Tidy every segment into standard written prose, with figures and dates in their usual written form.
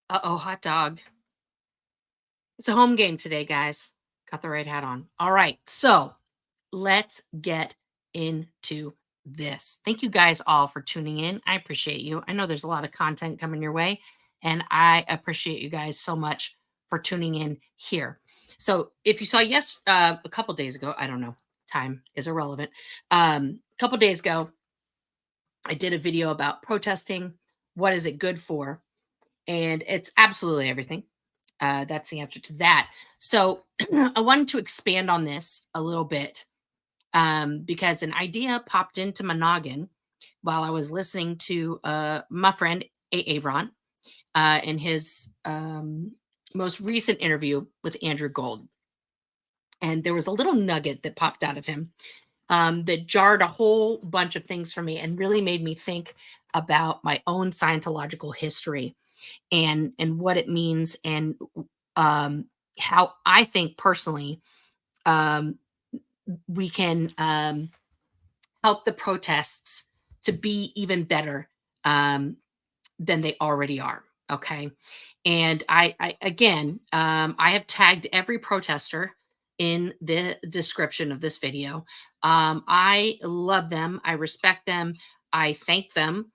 Uh-oh, hot dog. It's a home game today, guys. Got the right hat on. All right, so let's get into this. Thank you guys all for tuning in. I appreciate you. I know there's a lot of content coming your way, and I appreciate you guys so much for tuning in here. So, if you saw a couple days ago, I don't know, time is irrelevant. A couple days ago, I did a video about protesting. What is it good for? And it's absolutely everything. That's the answer to that. So I wanted to expand on this a little bit because an idea popped into my noggin while I was listening to my friend Avron in his most recent interview with Andrew Gold. And there was a little nugget that popped out of him that jarred a whole bunch of things for me and really made me think about my own Scientological history and what it means and um, how I think personally um, we can help the protests to be even better um, than they already are. Okay, and I again, I have tagged every protester in the description of this video. I love them. I respect them. I thank them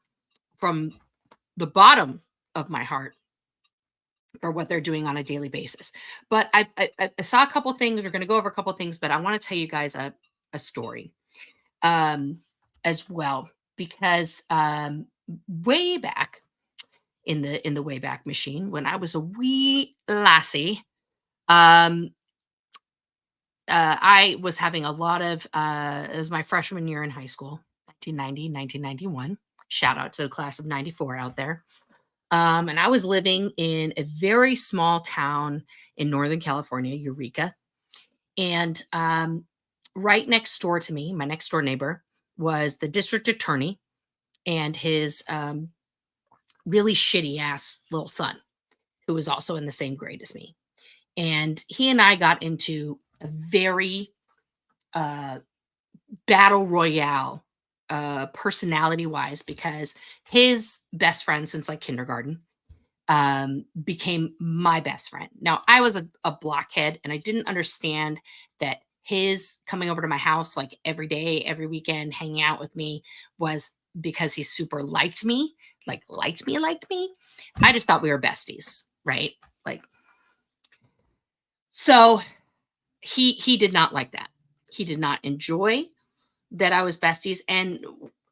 from the bottom of my heart or what they're doing on a daily basis. But I saw a couple things. We're going to go over a couple things, but I want to tell you guys a story um, as well because way back in the Wayback Machine when I was a wee lassie, um, I was having a lot of. It was my freshman year in high school, 1990, 1991. Shout out to the class of '94 out there. And I was living in a very small town in Northern California, Eureka. And right next door to me, my next door neighbor, was the district attorney and his really shitty ass little son, who was also in the same grade as me. And he and I got into a very uh, battle royale, personality wise, because his best friend since like kindergarten became my best friend. Now, I was a blockhead and I didn't understand that his coming over to my house like every day, every weekend, hanging out with me was because he super liked me, liked me. I just thought we were besties, right? Like, so he did not like that. He did not enjoy that I was besties. And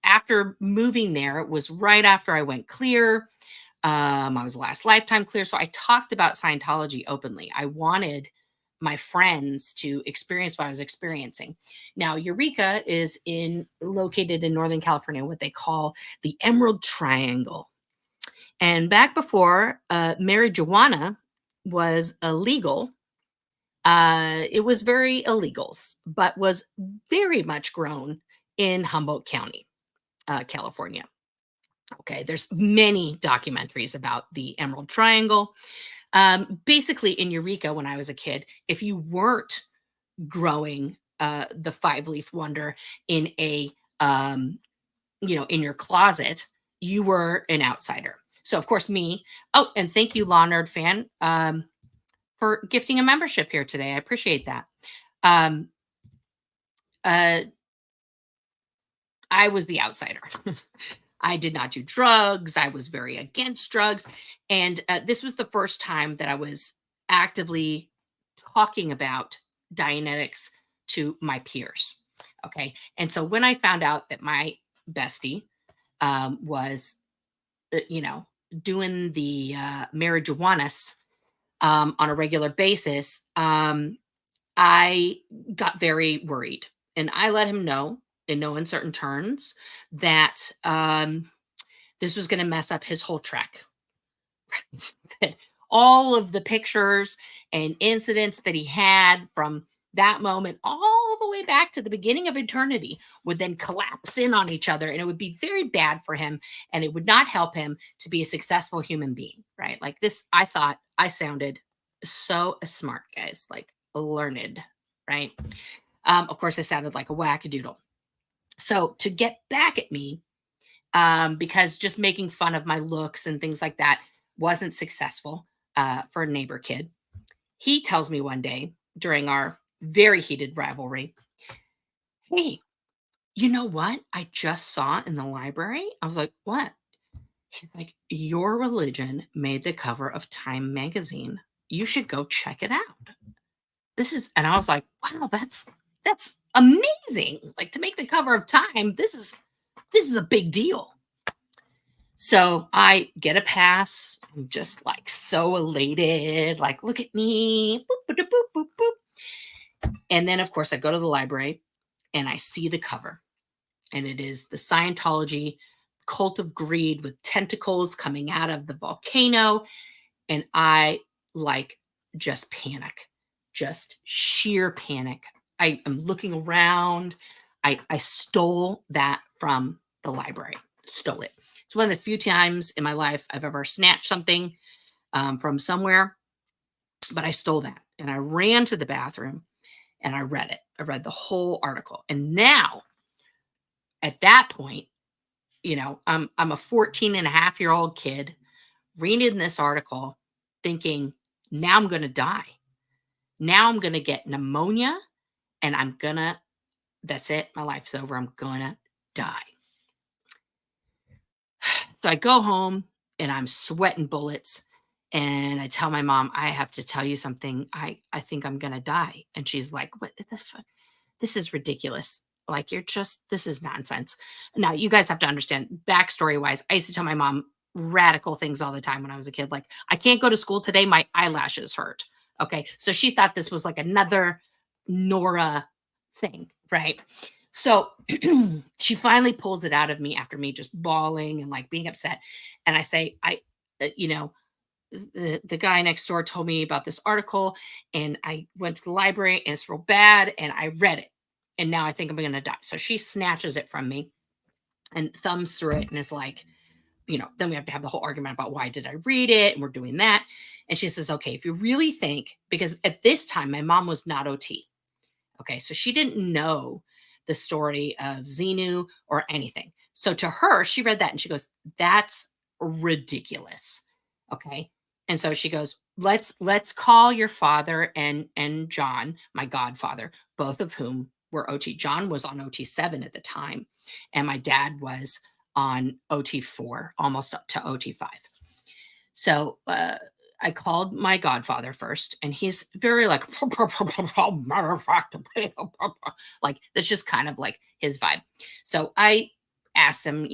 after moving there, it was right after I went clear. I was last lifetime clear. So I talked about Scientology openly. I wanted my friends to experience what I was experiencing. Now, Eureka is located in Northern California, what they call the Emerald Triangle. And back before marijuana was illegal, it was very illegals, but was very much grown in Humboldt County, California. Okay, there's many documentaries about the Emerald Triangle. Basically, in Eureka, when I was a kid, if you weren't growing the five-leaf wonder in in your closet, you were an outsider. So, of course, me. Oh, and thank you, Law Nerd Fan, for gifting a membership here today. I appreciate that. Um, uh, I was the outsider. I did not do drugs. I was very against drugs. And this was the first time that I was actively talking about Dianetics to my peers. Okay. And so when I found out that my bestie was, doing the marijuanas on a regular basis, I got very worried. And I let him know in no uncertain terms that this was going to mess up his whole trek. That all of the pictures and incidents that he had from that moment all the way back to the beginning of eternity would then collapse in on each other and it would be very bad for him and it would not help him to be a successful human being, right? Like this, I thought I sounded so smart, guys, like learned, right? Of course, I sounded like a wackadoodle. So to get back at me, because just making fun of my looks and things like that, wasn't successful for a neighbor kid. He tells me one day during our very heated rivalry, "Hey, you know what I just saw in the library?" I was like, "What?" He's like, "Your religion made the cover of Time magazine. You should go check it out." This is and I was like, "Wow, that's amazing. Like to make the cover of Time, this is a big deal." So I get a pass. I'm just like so elated, like, look at me. Boop, boop, boop, boop, boop. And then, of course, I go to the library and I see the cover. And it is the Scientology cult of greed with tentacles coming out of the volcano. And I like just panic, just sheer panic. I am looking around. I stole that from the library, stole it. It's one of the few times in my life I've ever snatched something from somewhere, but I stole that. And I ran to the bathroom and I read it. I read the whole article. And now, at that point, I'm a 14 and a half-year old kid reading this article thinking, now I'm going to die. Now I'm going to get pneumonia and that's it. My life's over. I'm going to die. So I go home and I'm sweating bullets and I tell my mom, I have to tell you something. I think I'm going to die. And she's like, what the fuck? This is ridiculous. Like, this is nonsense. Now, you guys have to understand, backstory wise, I used to tell my mom radical things all the time when I was a kid. Like, I can't go to school today. My eyelashes hurt. Okay. So she thought this was like another Nora thing. Right. So she finally pulls it out of me after me just bawling and like being upset. And I say, the guy next door told me about this article and I went to the library and it's real bad and I read it and now I think I'm going to die. So she snatches it from me and thumbs through it and is like, then we have to have the whole argument about why did I read it, and we're doing that. And she says, okay, if you really think, because at this time my mom was not OT. Okay, so she didn't know the story of Xenu or anything. So to her, she read that and she goes, "That's ridiculous." Okay, and so she goes, "Let's call your father and John, my godfather, both of whom were OT. John was on OT 7 at the time, and my dad was on OT 4, almost up to OT 5." So I called my godfather first, and he's very like, matter of fact, like that's just kind of like his vibe. So I asked him,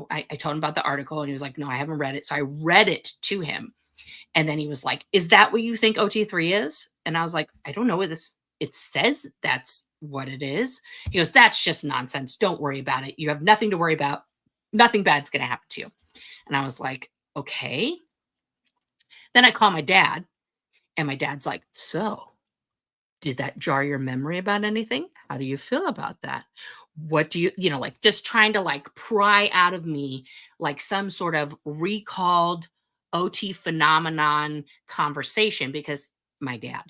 I told him about the article, and he was like, "No, I haven't read it." So I read it to him, and then he was like, "Is that what you think OT 3 is?" And I was like, "I don't know what this. It says that's what it is." He goes, "That's just nonsense. Don't worry about it. You have nothing to worry about. Nothing bad's going to happen to you." And I was like, "Okay." Then I call my dad, and my dad's like, "So, did that jar your memory about anything? How do you feel about that? What do like just trying to like pry out of me like some sort of recalled OT phenomenon conversation because my dad.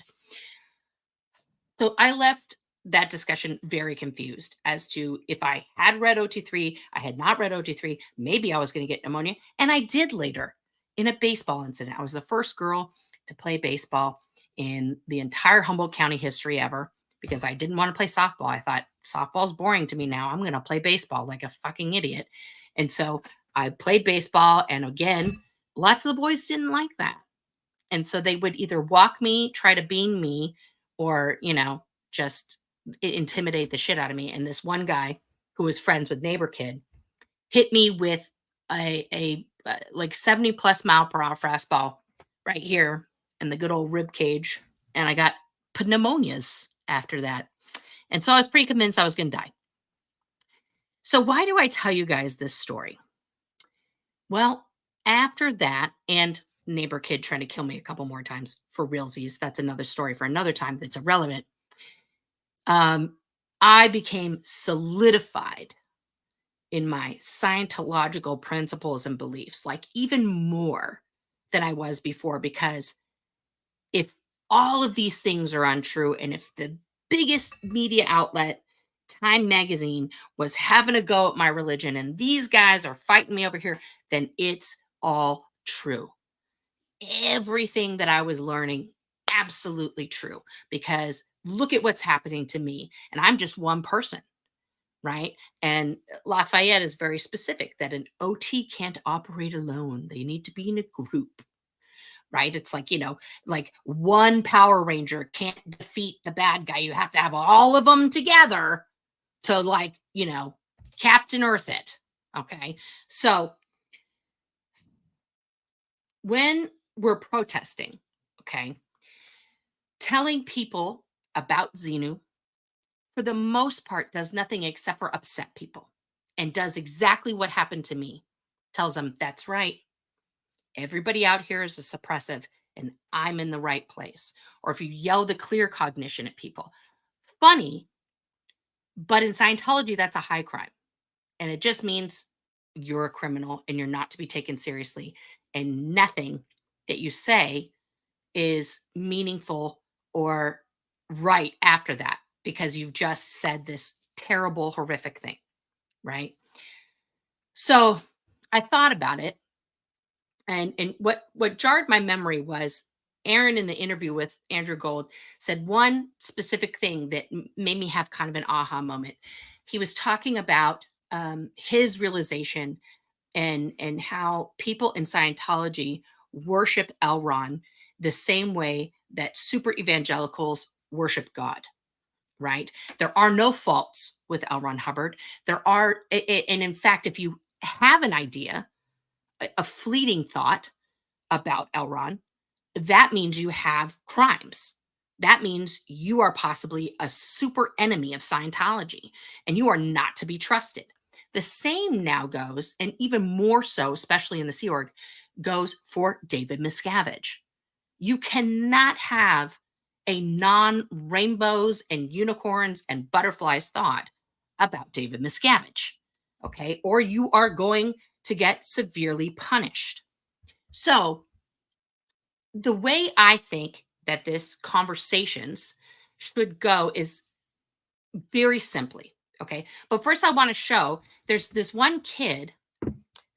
So I left that discussion very confused as to if I had read OT 3, I had not read OT 3, maybe I was going to get pneumonia. And I did later in a baseball incident. I was the first girl to play baseball in the entire Humboldt County history ever because I didn't want to play softball. I thought softball's boring to me now. I'm going to play baseball like a fucking idiot. And so I played baseball. And again, lots of the boys didn't like that. And so they would either walk me, try to bean me, or, just intimidate the shit out of me. And this one guy who was friends with neighbor kid hit me with a like 70 plus mile per hour fastball right here in the good old rib cage. And I got pneumonias after that. And so I was pretty convinced I was going to die. So why do I tell you guys this story? Well, after that, and neighbor kid trying to kill me a couple more times for realsies, that's another story for another time that's irrelevant. I became solidified in my Scientological principles and beliefs, like even more than I was before, because if all of these things are untrue, and if the biggest media outlet, Time Magazine, was having a go at my religion, and these guys are fighting me over here, then it's all true. everything that I was learning absolutely true, because look at what's happening to me. And I'm just one person, right? And Lafayette is very specific that an OT can't operate alone. They need to be in a group, right? It's like, like one Power Ranger can't defeat the bad guy. You have to have all of them together to, like, Captain Earth it. Okay. So when we're protesting, okay, telling people about Xenu, for the most part, does nothing except for upset people, and does exactly what happened to me. Tells them, that's right. Everybody out here is a suppressive, and I'm in the right place. Or if you yell the clear cognition at people, funny, but in Scientology, that's a high crime. And it just means you're a criminal and you're not to be taken seriously. And nothing that you say is meaningful or right after that, because you've just said this terrible, horrific thing, right? So I thought about it, and what jarred my memory was Aaron, in the interview with Andrew Gold, said one specific thing that made me have kind of an aha moment. He was talking about his realization and how people in Scientology worship L. Ron the same way that super evangelicals worship God, right? There are no faults with L. Ron Hubbard. And in fact, if you have an idea, a fleeting thought about L. Ron, that means you have crimes. That means you are possibly a super enemy of Scientology, and you are not to be trusted. The same now goes, and even more so, especially in the Sea Org, goes for David Miscavige. You cannot have a non-rainbows and unicorns and butterflies thought about David Miscavige, okay? Or you are going to get severely punished. So the way I think that this conversations should go is very simply, okay? But first I want to show, there's this one kid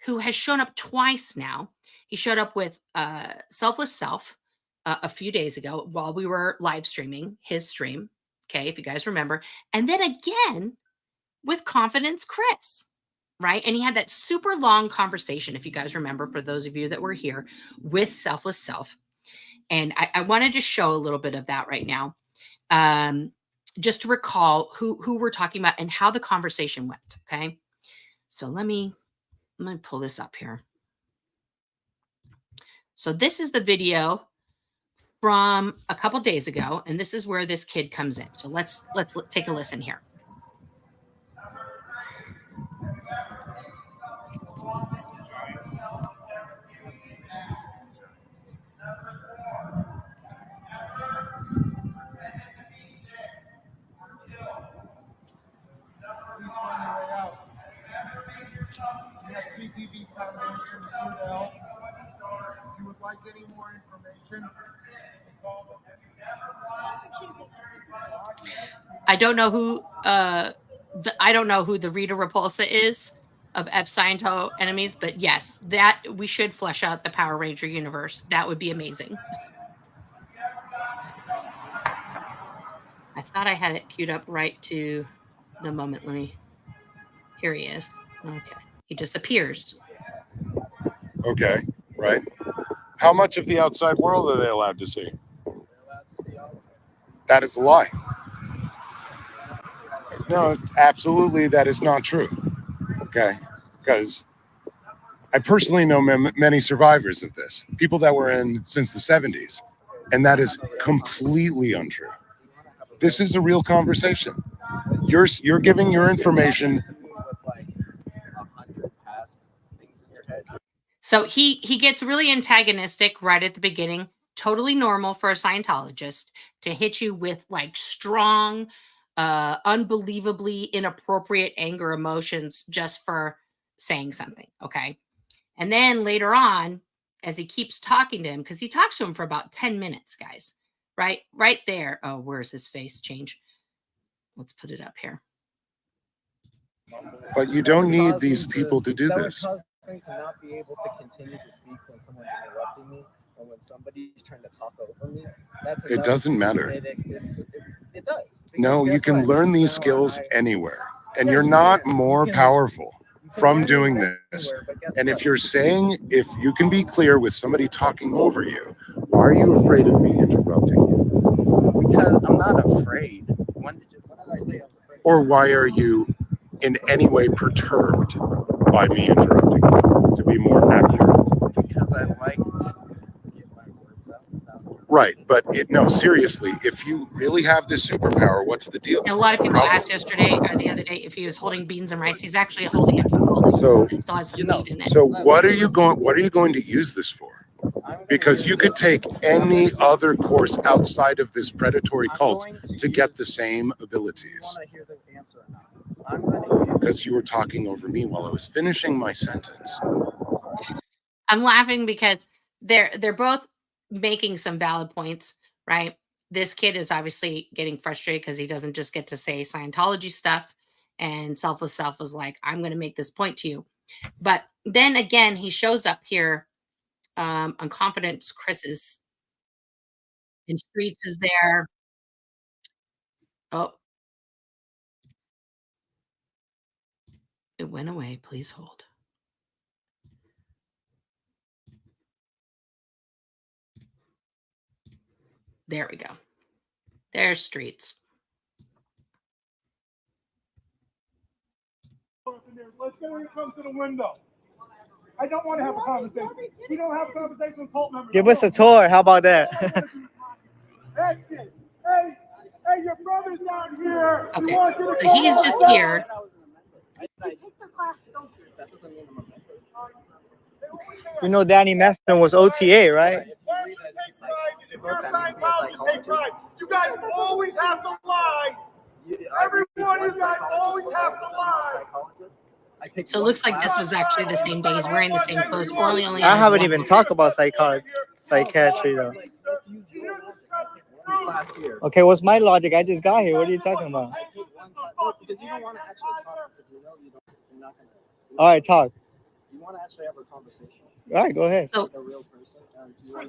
who has shown up twice now. He showed up with Selfless Self a few days ago while we were live streaming his stream, okay, if you guys remember. And then again with Confidence Chris, right? And he had that super long conversation, if you guys remember, for those of you that were here, with Selfless Self. And I wanted to show a little bit of that right now, just to recall who we're talking about and how the conversation went, okay? So let me pull this up here. So this is the video from a couple days ago, and this is where this kid comes in. So let's take a listen here. Please find your way out. The SPTV Foundation is here to help. If you would like any more information, I don't know who the Rita Repulsa is of F Sciento enemies, but yes, that we should flesh out the Power Ranger universe. That would be amazing. I thought I had it queued up right to the moment. Here he is. Okay. He just appears. okay, right? How much of the outside world are they allowed to see? That is a lie. No, absolutely, that is not true. Okay, because I personally know many survivors of this, people that were in since the 70s, and that is completely untrue. This is a real conversation. You're giving your information. So he gets really antagonistic right at the beginning. Totally normal for a Scientologist to hit you with like strong, unbelievably inappropriate anger emotions just for saying something. Okay. And then later on, as he keeps talking to him, because he talks to him for about 10 minutes, guys, right there. Oh, where's his face change? Let's put it up here. But you don't need these people to do that this. Would cause me to not be able to continue to speak when someone's interrupting me. And when somebody's trying to talk over me, that's It doesn't matter. It does. No, you can learn these skills anywhere, and you're not more powerful from doing this. And if you're saying, if you can be clear with somebody talking over you, why are you afraid of me interrupting you? Because I'm not afraid. When did I say I was afraid? Or why are you in any way perturbed by me interrupting you, to be more accurate? Because I like to get my words out. Right, but no, seriously, if you really have this superpower, what's the deal? And a lot of people asked yesterday or the other day if he was holding beans and rice. He's actually holding a Chipotle. So It still has some meat in it. So what are you going to use this for? Because you could take any other course outside of this predatory cult to get the same abilities. Because you were talking over me while I was finishing my sentence. I'm laughing because they're both making some valid points, right? This kid is obviously getting frustrated because he doesn't just get to say Scientology stuff. And Selfless Self was like, I'm going to make this point to you. But then again, he shows up here on Confidence Chris's, and Streets is there. Oh, it went away. Please hold. There we go. There's Streets. Let's get ready to come to the window. I don't want to have a conversation. We don't have a conversation with cult members. Give us a tour. How about that? That's it. Hey, your brother's out here. Okay, so he's just here. You know, Danny Messman was OTA, right? If you're a Scientologist, take pride. You guys always have to lie. Every one of you guys always have to lie. So it looks like this was actually the same day. He's wearing the same clothes. Orly only. I haven't even talked about psychiatry though. Okay, what's my logic? I just got here. What are you talking about? All right, talk. You want to actually have a conversation. All right, go ahead. So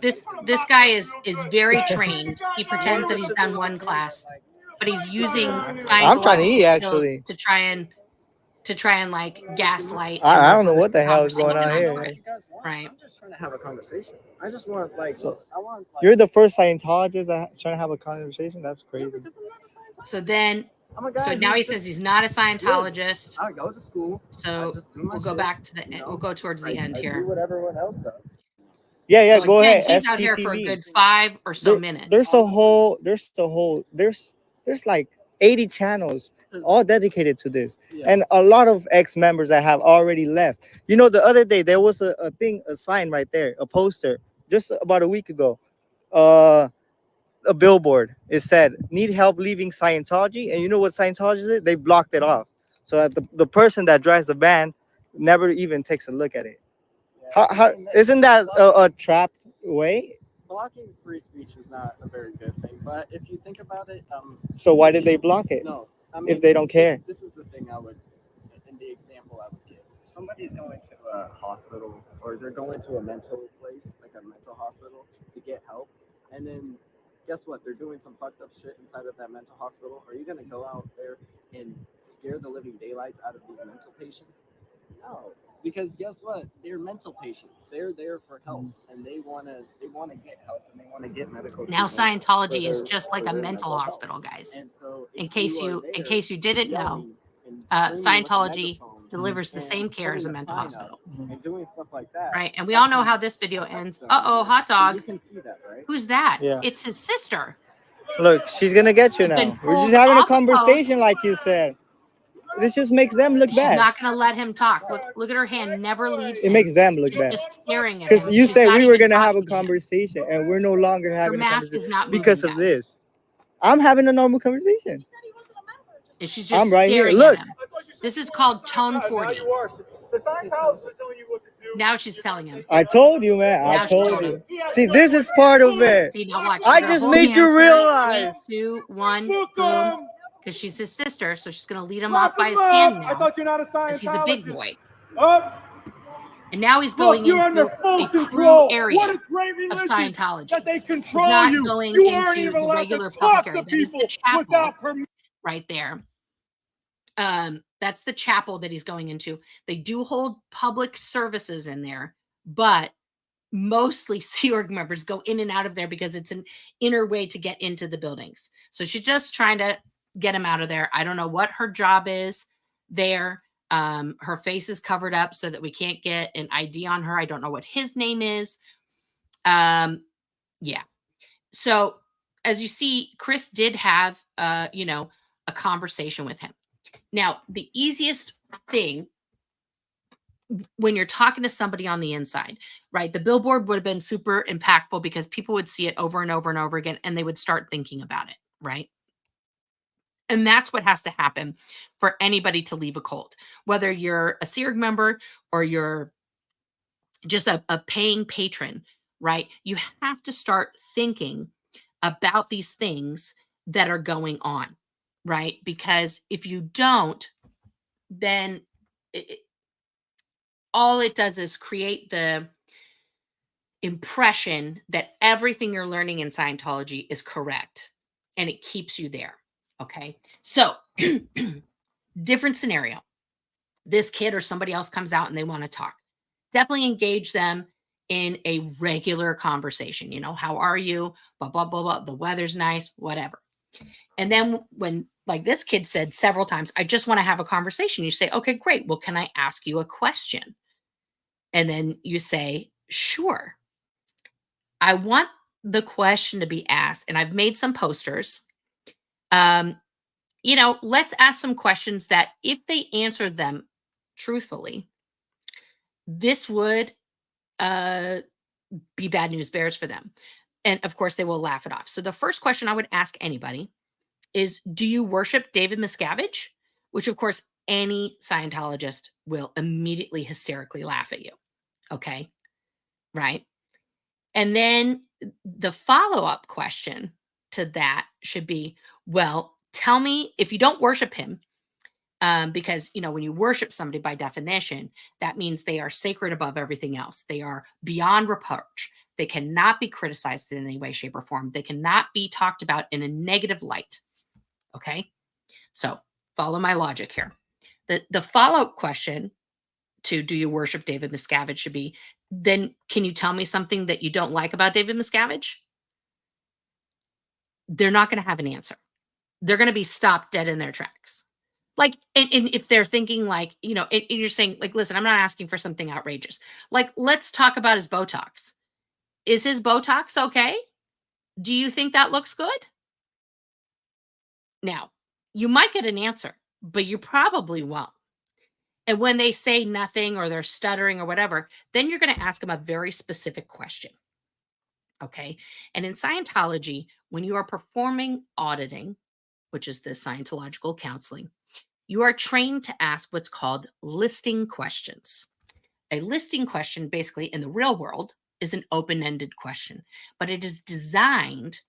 this guy is very trained. He pretends that he's done one class, but he's using I'm trying to eat actually to try and like gaslight. I don't know what the hell is going on here. Right. I'm just trying to have a conversation. I just want You're the first Scientologist trying to have a conversation. That's crazy. So then, so now he says he's not a Scientologist. I go to school. So we'll go back to we'll go towards the end here. Do what everyone else does. Yeah, So go again, ahead. He's out here for a good 5 or so minutes. There's like 80 channels all dedicated to this, and a lot of ex-members that have already left. You know, the other day there was a sign right there, a poster, just about a week ago, a billboard. It said, "Need help leaving Scientology?" And you know what Scientology is? They blocked it off, so that the person that drives the van never even takes a look at it. How isn't that a trap way? Blocking free speech is not a very good thing, but if you think about it, so why did they block it? No, I mean, if they don't care. This is the thing I would, in the example I would give. If somebody's going to a hospital or they're going to a mental place, like a mental hospital, to get help, and then guess what? They're doing some fucked up shit inside of that mental hospital. Are you gonna go out there and scare the living daylights out of these mental patients? No. Because guess what? They're mental patients. They're there for help, and they wanna get help, and they wanna get medical. Now Scientology is just like a mental hospital, guys. And so, in case you didn't know, Scientology delivers the same care as a mental hospital. And doing stuff like that. Right, and we all know how this video ends. Hot dog. You can see that, right? Who's that? Yeah. It's his sister. Look, she's gonna get you now. We're just having a conversation, like you said. This just makes them look bad. She's not going to let him talk. Look at her hand. Never leaves him. It makes them look bad. Just staring at him. Because you said we were going to have a conversation, and we're no longer having a conversation is not because of this. I'm having a normal conversation. And she's just I'm right here. staring Look. at him. This is called Tone 40. The Scientologists are telling you what to do. Now she's telling him. I told you, man. I told you. See, this is part of it. See, now watch. I just made you realize. 3, 2, 1, boom. Because she's his sister, so she's going to lead him off by his hand now. I thought you're not a Scientologist. Because he's a big boy. Up. And now he's Look, going you're into under full a true control. area What a great of religion Scientology. that they He's control not you. going You aren't into even the allowed regular to public talk area. to That is the people chapel without permission. right there. That's the chapel that he's going into. They do hold public services in there, but mostly Sea Org members go in and out of there because it's an inner way to get into the buildings. So she's just trying to get him out of there. I don't know what her job is there. Her face is covered up so that we can't get an ID on her. I don't know what his name is. Yeah. So as you see, Chris did have, a conversation with him. Now, the easiest thing when you're talking to somebody on the inside, right? The billboard would have been super impactful because people would see it over and over and over again and they would start thinking about it, right? And that's what has to happen for anybody to leave a cult, whether you're a Sea Org member or you're just a paying patron, right? You have to start thinking about these things that are going on, right? Because if you don't, then all it does is create the impression that everything you're learning in Scientology is correct and it keeps you there. Okay. So, different scenario. This kid or somebody else comes out and they want to talk. Definitely engage them in a regular conversation. How are you? Blah, blah, blah, blah. The weather's nice, whatever. And then when, like this kid said several times, I just want to have a conversation. You say, okay, great. Well, can I ask you a question? And then you say, sure. I want the question to be asked, and I've made some posters. Let's ask some questions that if they answered them truthfully, this would be bad news bears for them. And of course, they will laugh it off. So the first question I would ask anybody is, do you worship David Miscavige? Which, of course, any Scientologist will immediately hysterically laugh at you. Okay. Right. And then the follow-up question to that should be, well, tell me if you don't worship him, because, when you worship somebody by definition, that means they are sacred above everything else. They are beyond reproach. They cannot be criticized in any way, shape, or form. They cannot be talked about in a negative light. Okay? So follow my logic here. The follow-up question to do you worship David Miscavige should be, then can you tell me something that you don't like about David Miscavige? They're not going to have an answer. They're going to be stopped dead in their tracks. Like, and if they're thinking like, and you're saying like, listen, I'm not asking for something outrageous. Like, let's talk about his Botox. Is his Botox okay? Do you think that looks good? Now, you might get an answer, but you probably won't. And when they say nothing or they're stuttering or whatever, then you're going to ask them a very specific question. Okay. And in Scientology, when you are performing auditing, which is the Scientological counseling, you are trained to ask what's called listing questions. A listing question, basically in the real world, is an open-ended question, but it is designed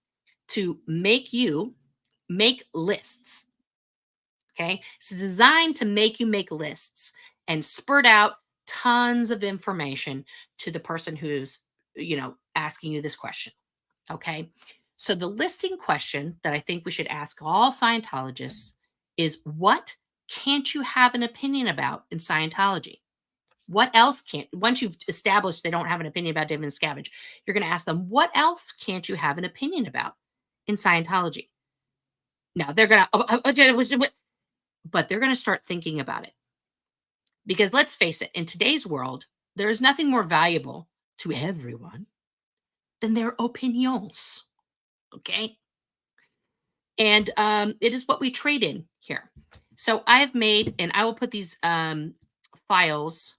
to make you make lists. Okay. It's designed to make you make lists and spurt out tons of information to the person who's, asking you this question. Okay. So the listing question that I think we should ask all Scientologists is, what can't you have an opinion about in Scientology? What else can't, once you've established they don't have an opinion about David Miscavige, you're going to ask them, what else can't you have an opinion about in Scientology? Now they're going to, but they're going to start thinking about it. Because let's face it, in today's world, there is nothing more valuable to everyone than their opinions. Okay. And it is what we trade in here. So I've made, and I will put these files.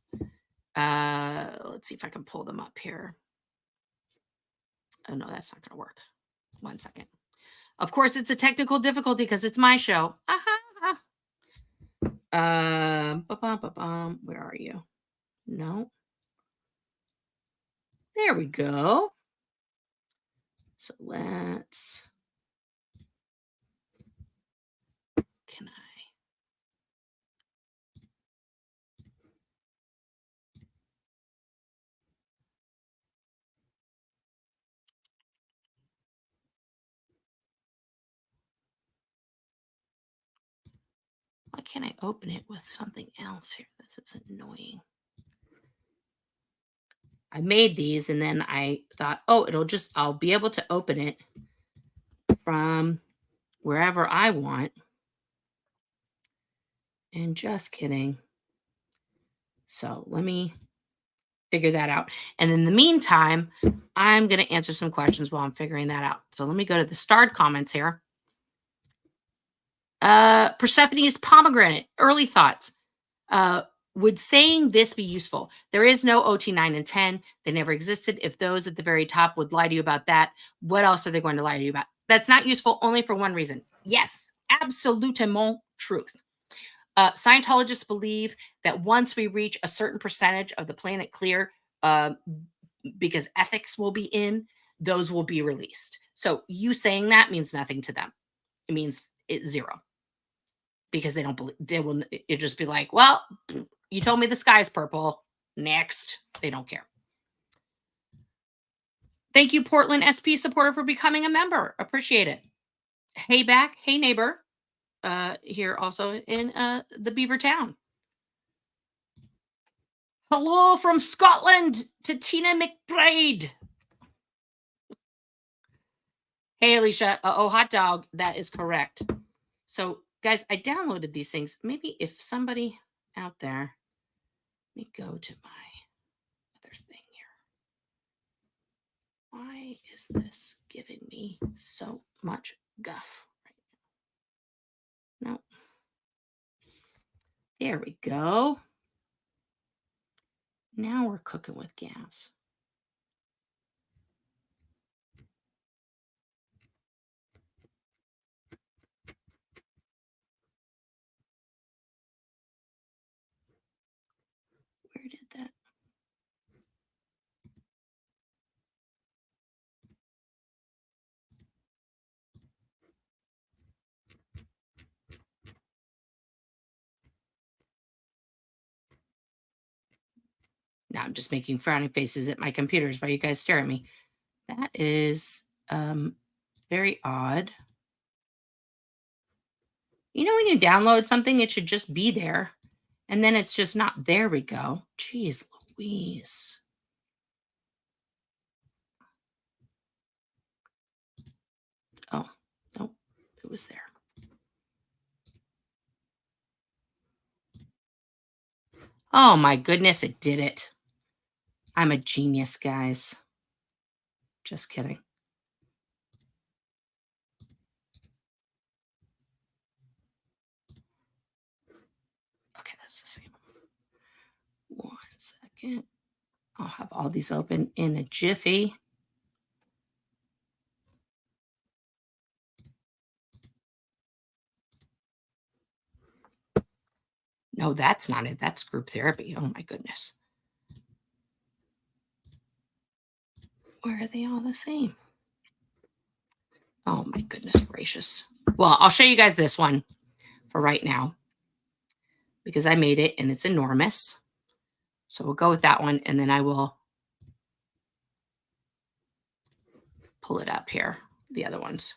Let's see if I can pull them up here. Oh, no, that's not going to work. 1 second. Of course, it's a technical difficulty because it's my show. Where are you? No. There we go. So let's. Can I? can't I open it with something else here? This is annoying. I made these and then I thought, oh, I'll be able to open it from wherever I want. And just kidding. So let me figure that out. And in the meantime, I'm going to answer some questions while I'm figuring that out. So let me go to the starred comments here. Persephone's pomegranate, early thoughts. Would saying this be useful? There is no OT 9 and 10. They never existed. If those at the very top would lie to you about that, what else are they going to lie to you about? That's not useful only for one reason. Yes, absolutement truth. Scientologists believe that once we reach a certain percentage of the planet clear, because ethics will be in, those will be released. So you saying that means nothing to them. It means it's zero. Because they don't believe, it just be like, well, you told me the sky's purple. Next. They don't care. Thank you, Portland SP supporter, for becoming a member. Appreciate it. Hey back. Hey neighbor. Here also in the Beaver Town. Hello from Scotland to Tina McBride. Hey, Alicia. Oh, hot dog. That is correct. So, guys, I downloaded these things. Maybe if somebody out there, let me go to my other thing here. Why is this giving me so much guff right now? No. There we go. Now we're cooking with gas. Where did that? Now I'm just making frowny faces at my computers while you guys stare at me. That is very odd. You know, when you download something, it should just be there. And then it's just not. There we go. Jeez Louise. Oh, nope. It was there. Oh my goodness, it did it. I'm a genius, guys. Just kidding. Okay, that's the same. 1 second. I'll have all these open in a jiffy. No, that's not it. That's group therapy. Oh my goodness. Where are they all the same? Oh my goodness gracious. Well, I'll show you guys this one for right now because I made it and it's enormous. So we'll go with that one and then I will pull it up here, the other ones.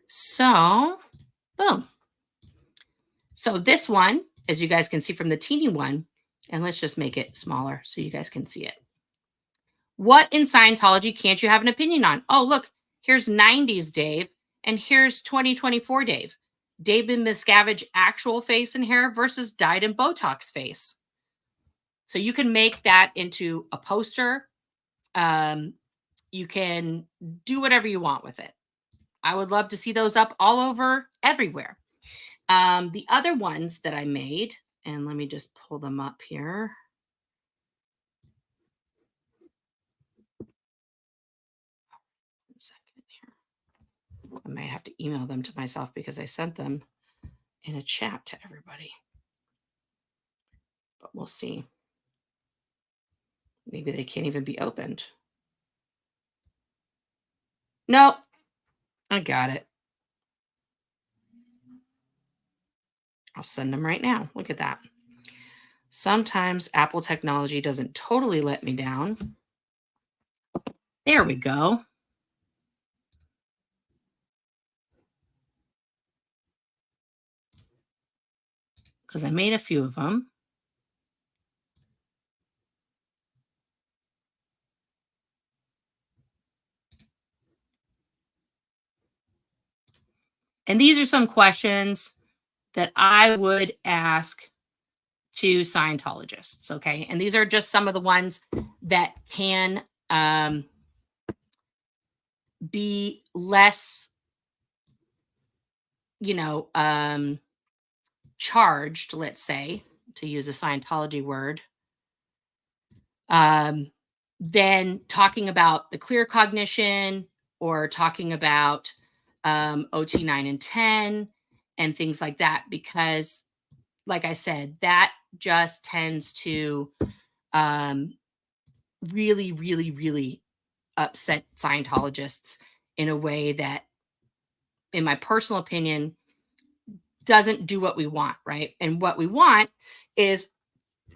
So, boom. So this one, as you guys can see from the teeny one, and let's just make it smaller so you guys can see it. What in Scientology can't you have an opinion on? Oh, look, here's 90s Dave, and here's 2024 Dave. David Miscavige actual face and hair versus dyed and Botox face. So you can make that into a poster. You can do whatever you want with it. I would love to see those up all over everywhere. The other ones that I made, and let me just pull them up here. One second here. I might have to email them to myself because I sent them in a chat to everybody. But we'll see. Maybe they can't even be opened. No, I got it. I'll send them right now. Look at that. Sometimes Apple technology doesn't totally let me down. There we go. because I made a few of them. And these are some questions that I would ask to Scientologists, okay? And these are just some of the ones that can be less, charged, let's say, to use a Scientology word, than talking about the clear cognition or talking about OT 9 and 10 and things like that, because like I said, that just tends to really, really, really upset Scientologists in a way that, in my personal opinion, doesn't do what we want, right? And what we want is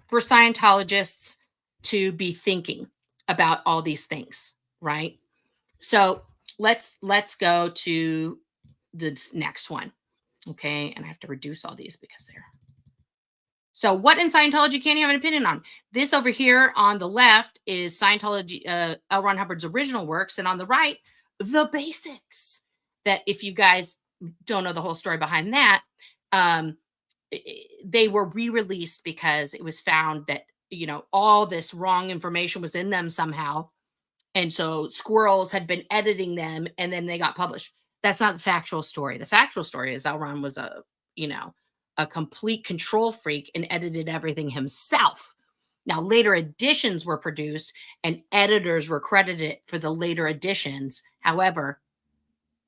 for Scientologists to be thinking about all these things, right? So let's go to this next one, okay? And I have to reduce all these because they're. So what in Scientology can you have an opinion on? This over here on the left is Scientology, L. Ron Hubbard's original works, and on the right, the basics. That if you guys don't know the whole story behind that, they were re-released because it was found that all this wrong information was in them somehow, and so squirrels had been editing them, and then they got published. That's not the factual story. The factual story is L. Ron was a complete control freak and edited everything himself. Now, later editions were produced and editors were credited for the later editions. However,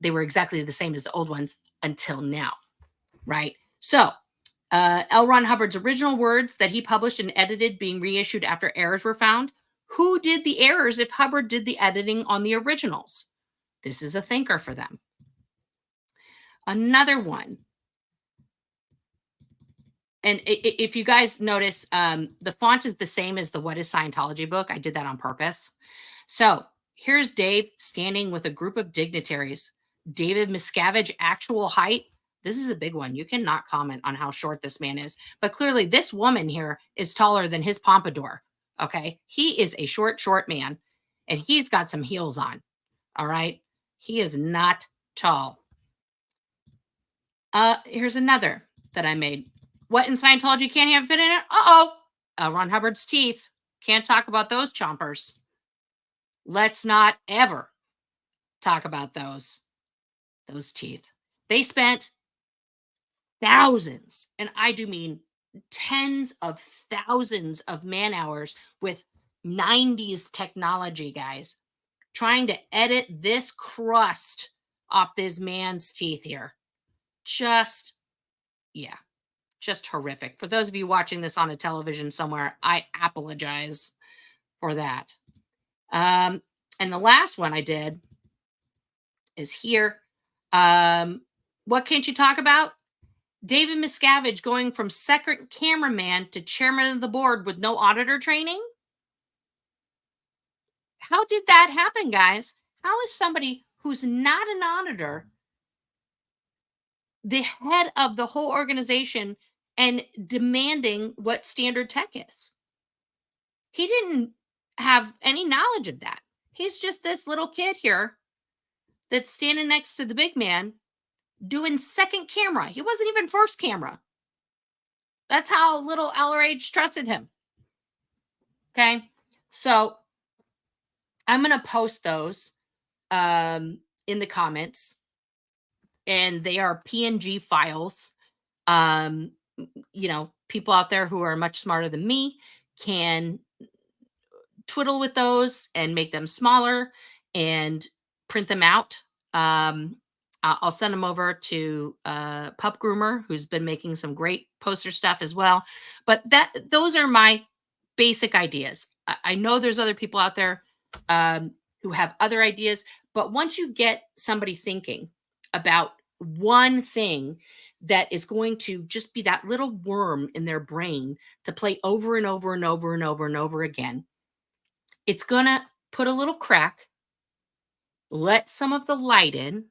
they were exactly the same as the old ones until now, right? So, L. Ron Hubbard's original words that he published and edited being reissued after errors were found. Who did the errors if Hubbard did the editing on the originals? This is a thinker for them. Another one. And if you guys notice, the font is the same as the What is Scientology book. I did that on purpose. So here's Dave standing with a group of dignitaries. David Miscavige, actual height. This is a big one. You cannot comment on how short this man is. But clearly this woman here is taller than his pompadour. Okay. He is a short man. And he's got some heels on. All right. He is not tall. Here's another that I made. What in Scientology can't have been in it? L. Ron Hubbard's teeth. Can't talk about those chompers. Let's not ever talk about those teeth. They spent thousands, and I do mean tens of thousands of man hours with 90s technology, guys, trying to edit this crust off this man's teeth here. Just horrific. For those of you watching this on a television somewhere, I apologize for that. And the last one I did is here. What can't you talk about? David Miscavige going from second cameraman to chairman of the board with no auditor training. How did that happen, guys? How is somebody who's not an auditor the head of the whole organization and demanding what standard tech is? He didn't have any knowledge of that. He's just this little kid here that's standing next to the big man doing second camera. He wasn't even first camera. That's how little LRH trusted him. Okay. So I'm going to post those in the comments, and they are PNG files. People out there who are much smarter than me can twiddle with those and make them smaller and print them out. I'll send them over to Pup Groomer, who's been making some great poster stuff as well. But those are my basic ideas. I know there's other people out there who have other ideas, but once you get somebody thinking about one thing that is going to just be that little worm in their brain to play over and over and over and over and over again, it's going to put a little crack, let some of the light in,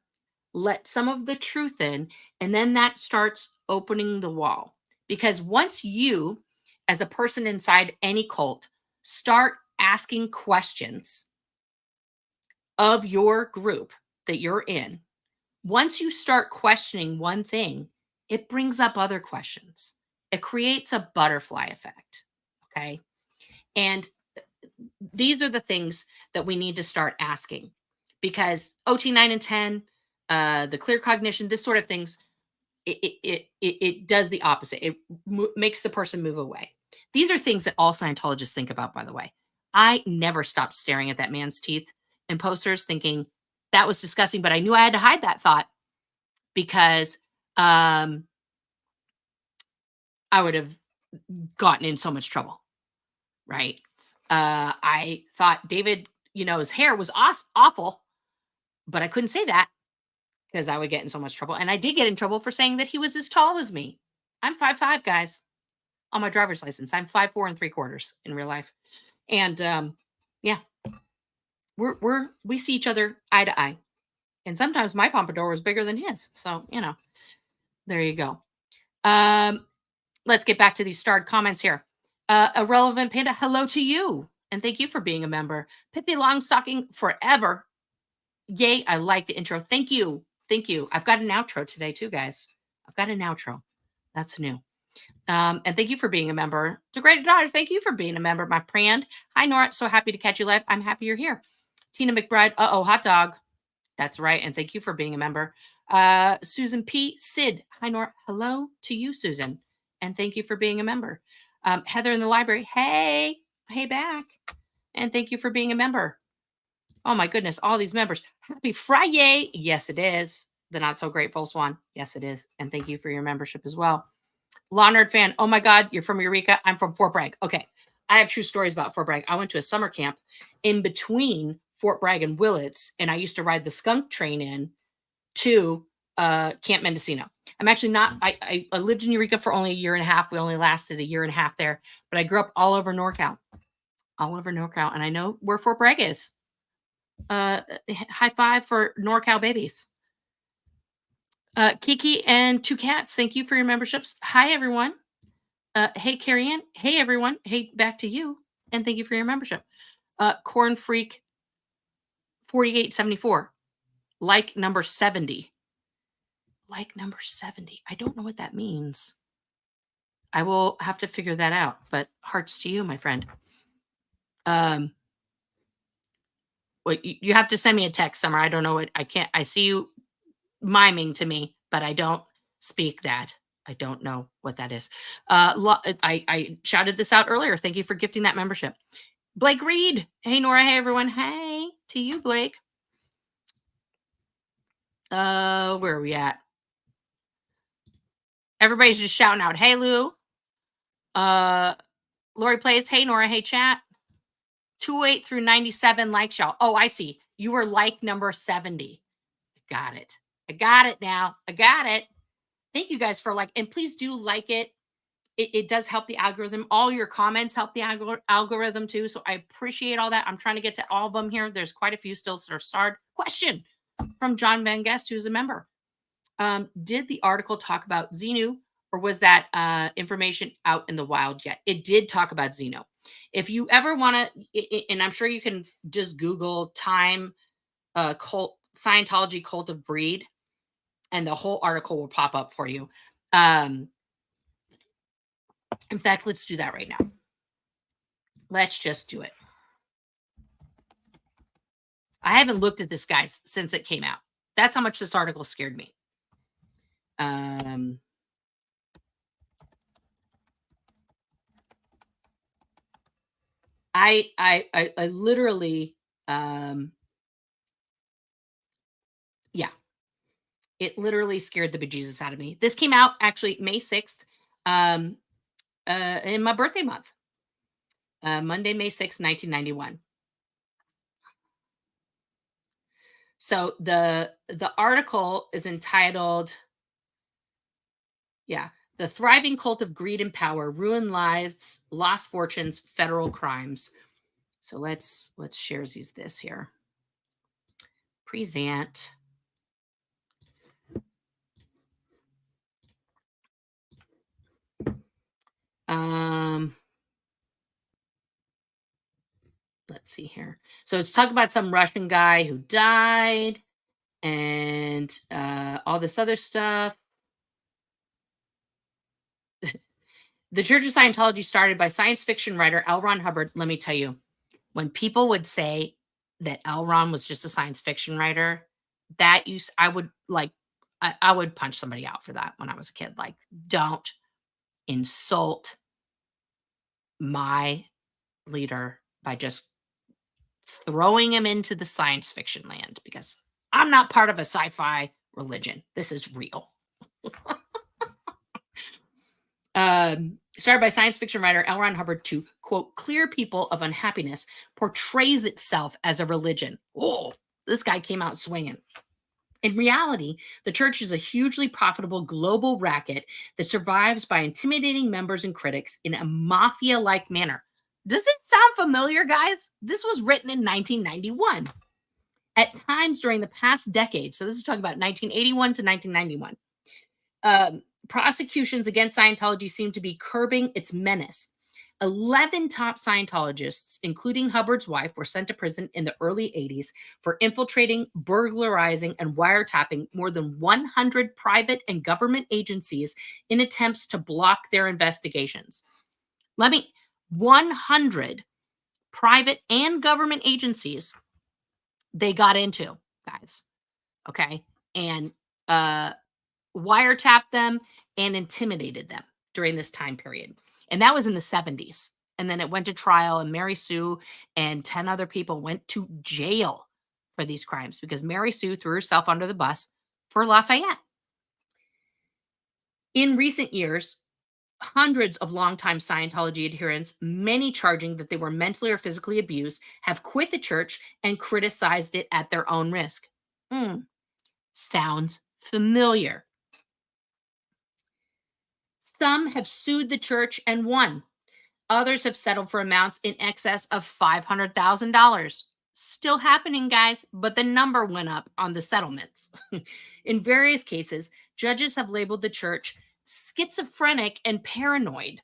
let some of the truth in, and then that starts opening the wall. Because once you, as a person inside any cult, start asking questions of your group that you're in, once you start questioning one thing, it brings up other questions. It creates a butterfly effect. Okay. And these are the things that we need to start asking, because OT 9 and 10, the clear cognition, this sort of things, it does the opposite. It makes the person move away. These are things that all Scientologists think about, by the way. I never stopped staring at that man's teeth in posters thinking that was disgusting, but I knew I had to hide that thought, because I would have gotten in so much trouble, right? I thought David, his hair was awful, but I couldn't say that because I would get in so much trouble. And I did get in trouble for saying that he was as tall as me. I'm 5'5", guys, on my driver's license. I'm 5'4" 3/4 in real life. And yeah, we see each other eye to eye. And sometimes my pompadour was bigger than his. So, there you go. Let's get back to these starred comments here. Irrelevant Panda, hello to you. And thank you for being a member. Pippi Longstocking forever. Yay, I like the intro. Thank you. Thank you. I've got an outro today too, guys. I've got an outro. That's new. And thank you for being a member. To Great Daughter, thank you for being a member. My friend. Hi, Nora. So happy to catch you live. I'm happy you're here. Tina McBride. Uh-oh, hot dog. That's right. And thank you for being a member. Susan P. Sid. Hi, Nora. Hello to you, Susan. And thank you for being a member. Heather in the library. Hey back. And thank you for being a member. Oh my goodness, all these members. Happy Friday. Yes, it is. The Not So Grateful Swan. Yes, it is. And thank you for your membership as well. Law Nerd fan. Oh my God, you're from Eureka. I'm from Fort Bragg. Okay. I have true stories about Fort Bragg. I went to a summer camp in between Fort Bragg and Willits, and I used to ride the skunk train in to Camp Mendocino. I'm actually not, I lived in Eureka for only a year and a half. We only lasted a year and a half there, but I grew up all over NorCal. And I know where Fort Bragg is. High five for NorCal babies. Kiki and Two Cats, thank you for your memberships. Hi, everyone. Hey, Carrie Ann. Hey, everyone. Hey, back to you. And thank you for your membership. Corn Freak 4874. Like number 70. Like number 70. I don't know what that means. I will have to figure that out, but hearts to you, my friend. Well, you have to send me a text, Summer. I don't know what I see you miming to me, but I don't speak that. I don't know what that is. I shouted this out earlier. Thank you for gifting that membership. Blake Reed. Hey, Nora. Hey, everyone. Hey to you, Blake. Where are we at? Everybody's just shouting out. Hey, Lou. Lori Plays. Hey, Nora. Hey, chat. 28 through 97 likes, y'all. Oh, I see. You were like number 70. Got it. I got it now. I got it. Thank you guys for and please do like it. It does help the algorithm. All your comments help the algorithm too. So I appreciate all that. I'm trying to get to all of them here. There's quite a few still that are starred. Question from John Van Guest, who's a member. Did the article talk about Xenu, or was that information out in the wild yet? It did talk about Xenu. If you ever want to, and I'm sure you can just Google time cult, Scientology cult of breed, and the whole article will pop up for you. In fact, let's do that right now. Let's just do it. I haven't looked at this, guys, since it came out. That's how much this article scared me. I literally, yeah, it literally scared the bejesus out of me. This came out actually May 6th, in my birthday month, Monday, May 6th, 1991. So the article is entitled, The Thriving Cult of Greed and Power, Ruined Lives, Lost Fortunes, Federal Crimes. So let's share this here. Present. let's see here. So it's talking about some Russian guy who died and all this other stuff. The Church of Scientology started by science fiction writer L. Ron Hubbard. Let me tell you, when people would say that L. Ron was just a science fiction writer, I would I would punch somebody out for that when I was a kid. Like, don't insult my leader by just throwing him into the science fiction land, because I'm not part of a sci-fi religion. This is real. Started by science fiction writer L. Ron Hubbard to, quote, clear people of unhappiness, portrays itself as a religion. Oh, this guy came out swinging. In reality, the church is a hugely profitable global racket that survives by intimidating members and critics in a mafia-like manner. Does it sound familiar, guys? This was written in 1991. At times during the past decade, so this is talking about 1981 to 1991, prosecutions against Scientology seem to be curbing its menace. 11 top Scientologists, including Hubbard's wife, were sent to prison in the early 80s for infiltrating, burglarizing, and wiretapping more than 100 private and government agencies in attempts to block their investigations. 100 private and government agencies they got into, guys. Okay. And wiretapped them and intimidated them during this time period. And that was in the 70s. And then it went to trial, and Mary Sue and 10 other people went to jail for these crimes because Mary Sue threw herself under the bus for Lafayette. In recent years, hundreds of longtime Scientology adherents, many charging that they were mentally or physically abused, have quit the church and criticized it at their own risk. Sounds familiar. Some have sued the church and won. Others have settled for amounts in excess of $500,000. Still happening, guys, but the number went up on the settlements. In various cases, judges have labeled the church schizophrenic and paranoid,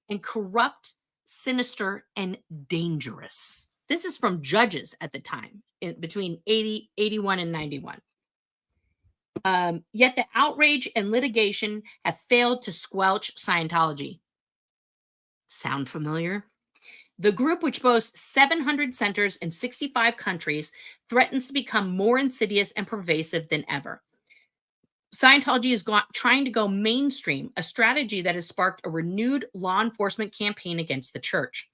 and corrupt, sinister, and dangerous. This is from judges at the time, between 81 and 91. Yet the outrage and litigation have failed to squelch Scientology. Sound familiar? The group, which boasts 700 centers in 65 countries, threatens to become more insidious and pervasive than ever. Scientology is trying to go mainstream, a strategy that has sparked a renewed law enforcement campaign against the church.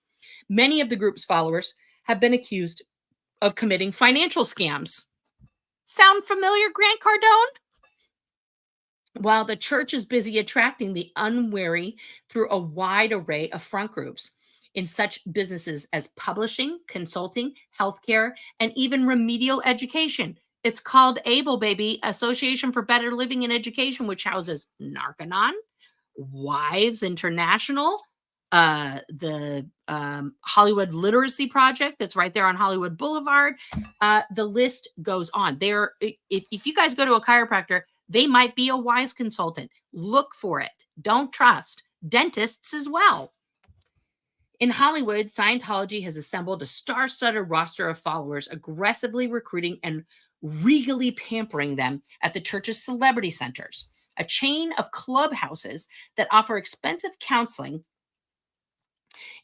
Many of the group's followers have been accused of committing financial scams. Sound familiar, Grant Cardone? While the church is busy attracting the unwary through a wide array of front groups in such businesses as publishing, consulting, healthcare, and even remedial education. It's called ABLE, baby, Association for Better Living and Education, which houses Narconon, WISE International, the Hollywood Literacy Project that's right there on Hollywood Boulevard. The list goes on. If you guys go to a chiropractor, they might be a WISE consultant. Look for it. Don't trust. Dentists as well. In Hollywood, Scientology has assembled a star-studded roster of followers, aggressively recruiting and regally pampering them at the church's celebrity centers, a chain of clubhouses that offer expensive counseling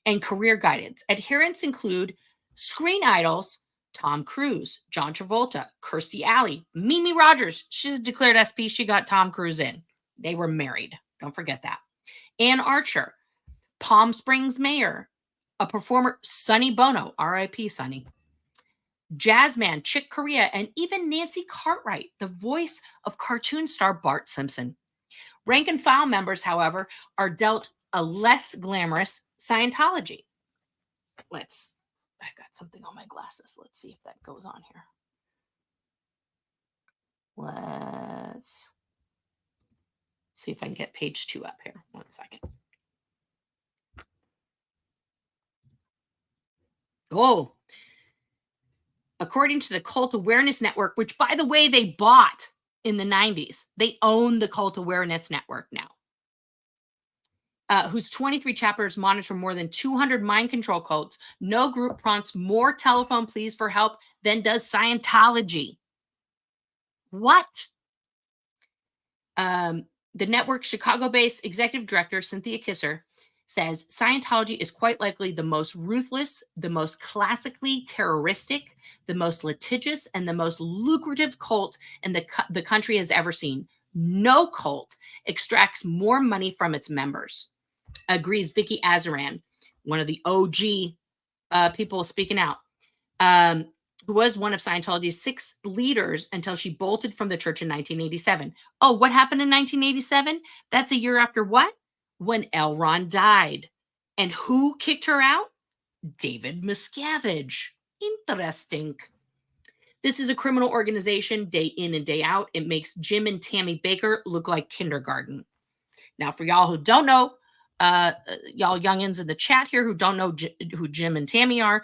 and career guidance. Adherents include screen idols Tom Cruise, John Travolta, Kirstie Alley, Mimi Rogers. She's a declared SP. She got Tom Cruise in. They were married. Don't forget that. Ann Archer, Palm Springs Mayor, a performer, Sonny Bono, R.I.P. Sonny, Jazzman, Chick Corea, and even Nancy Cartwright, the voice of cartoon star Bart Simpson. Rank and file members, however, are dealt a less glamorous Scientology. I've got something on my glasses. Let's see if that goes on here. Let's see if I can get page 2 up here. 1 second. Oh, according to the Cult Awareness Network, which, by the way, they bought in the 90s. They own the Cult Awareness Network now. whose 23 chapters monitor more than 200 mind control cults. No group prompts more telephone pleas for help than does Scientology. What? The network's Chicago-based executive director, Cynthia Kisser, says Scientology is quite likely the most ruthless, the most classically terroristic, the most litigious, and the most lucrative cult in the country has ever seen. No cult extracts more money from its members, agrees Vicky Azaran, one of the OG people speaking out, who was one of Scientology's 6 leaders until she bolted from the church in 1987. Oh, what happened in 1987? That's a year after what? When L. Ron died. And who kicked her out? David Miscavige. Interesting. This is a criminal organization day in and day out. It makes Jim and Tammy Baker look like kindergarten. Now, for y'all who don't know, y'all youngins in the chat here who don't know who Jim and Tammy are,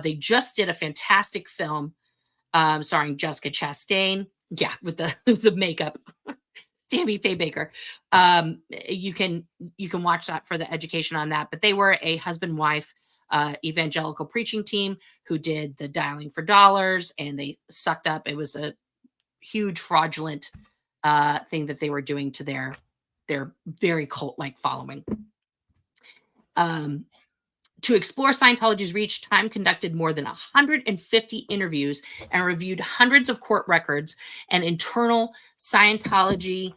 they just did a fantastic film starring Jessica Chastain. Yeah, with the makeup. Tammy Faye Baker. You can watch that for the education on that. But they were a husband-wife evangelical preaching team who did the Dialing for Dollars, and they sucked up. It was a huge fraudulent thing that they were doing to their very cult-like following. To explore Scientology's reach, Time conducted more than 150 interviews and reviewed hundreds of court records and internal Scientology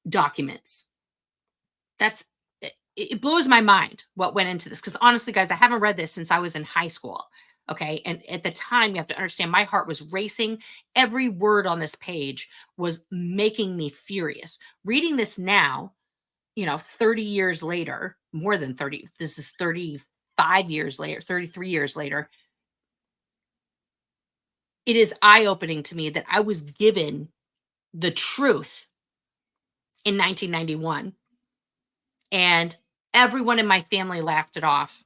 documents. It blows my mind what went into this, because honestly, guys, I haven't read this since I was in high school. Okay. And at the time, you have to understand, my heart was racing. Every word on this page was making me furious. Reading this now, 30 years later, more than 30, this is 35 years later, 33 years later, it is eye-opening to me that I was given the truth in 1991, and everyone in my family laughed it off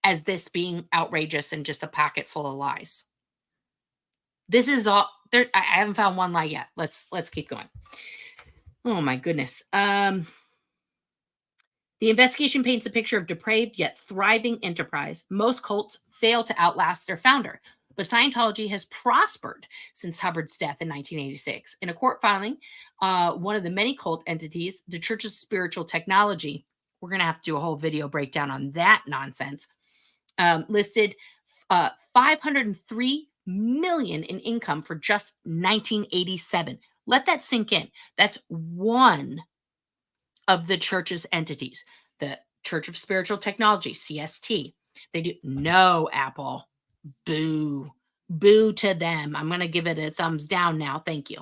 as this being outrageous and just a pocket full of lies. This is all there. I haven't found one lie yet. Let's keep going. Oh my goodness. The investigation paints a picture of depraved yet thriving enterprise. Most cults fail to outlast their founder, but Scientology has prospered since Hubbard's death in 1986. In a court filing, one of the many cult entities, the Church's Spiritual Technology, we're going to have to do a whole video breakdown on that nonsense, listed $503 million in income for just 1987. Let that sink in. That's one of the church's entities, the Church of Spiritual Technology, CST. They do no Apple. Boo. Boo to them. I'm going to give it a thumbs down now. Thank you.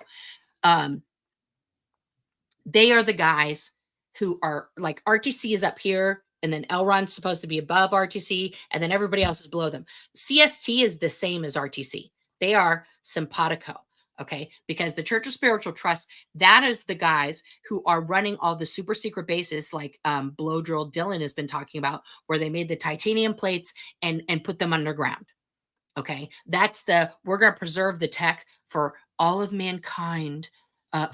They are the guys who are like, RTC is up here, and then Elron's supposed to be above RTC, and then everybody else is below them. CST is the same as RTC. They are simpatico. Okay, because the Church of Spiritual Trust, that is the guys who are running all the super secret bases, like Blow Drill Dylan has been talking about, where they made the titanium plates and put them underground. Okay, that's we're going to preserve the tech for all of mankind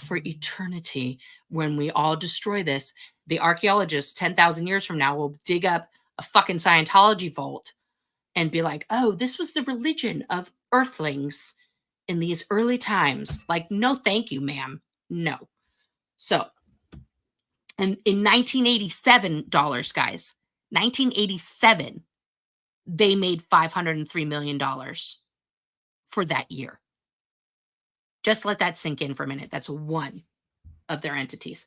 for eternity. When we all destroy this, the archaeologists 10,000 years from now will dig up a fucking Scientology vault and be like, oh, this was the religion of earthlings in these early times. Like, no, thank you, ma'am. No. So, and in 1987, guys, 1987, they made $503 million for that year. Just let that sink in for a minute. That's one of their entities.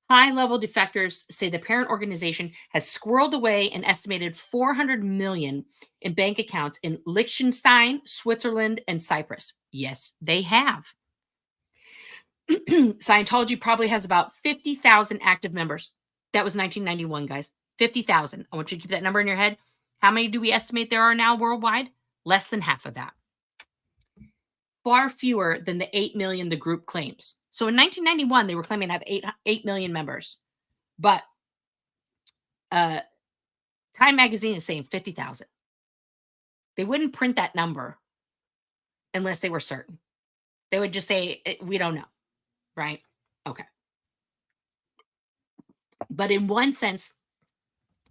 High-level defectors say the parent organization has squirreled away an estimated $400 million in bank accounts in Liechtenstein, Switzerland, and Cyprus. Yes, they have. Scientology probably has about 50,000 active members. That was 1991, guys. 50,000. I want you to keep that number in your head. How many do we estimate there are now worldwide? Less than half of that. Far fewer than the 8 million the group claims. So in 1991, they were claiming to have 8 million members. But Time Magazine is saying 50,000. They wouldn't print that number unless they were certain. They would just say, we don't know. Right? Okay. But in one sense,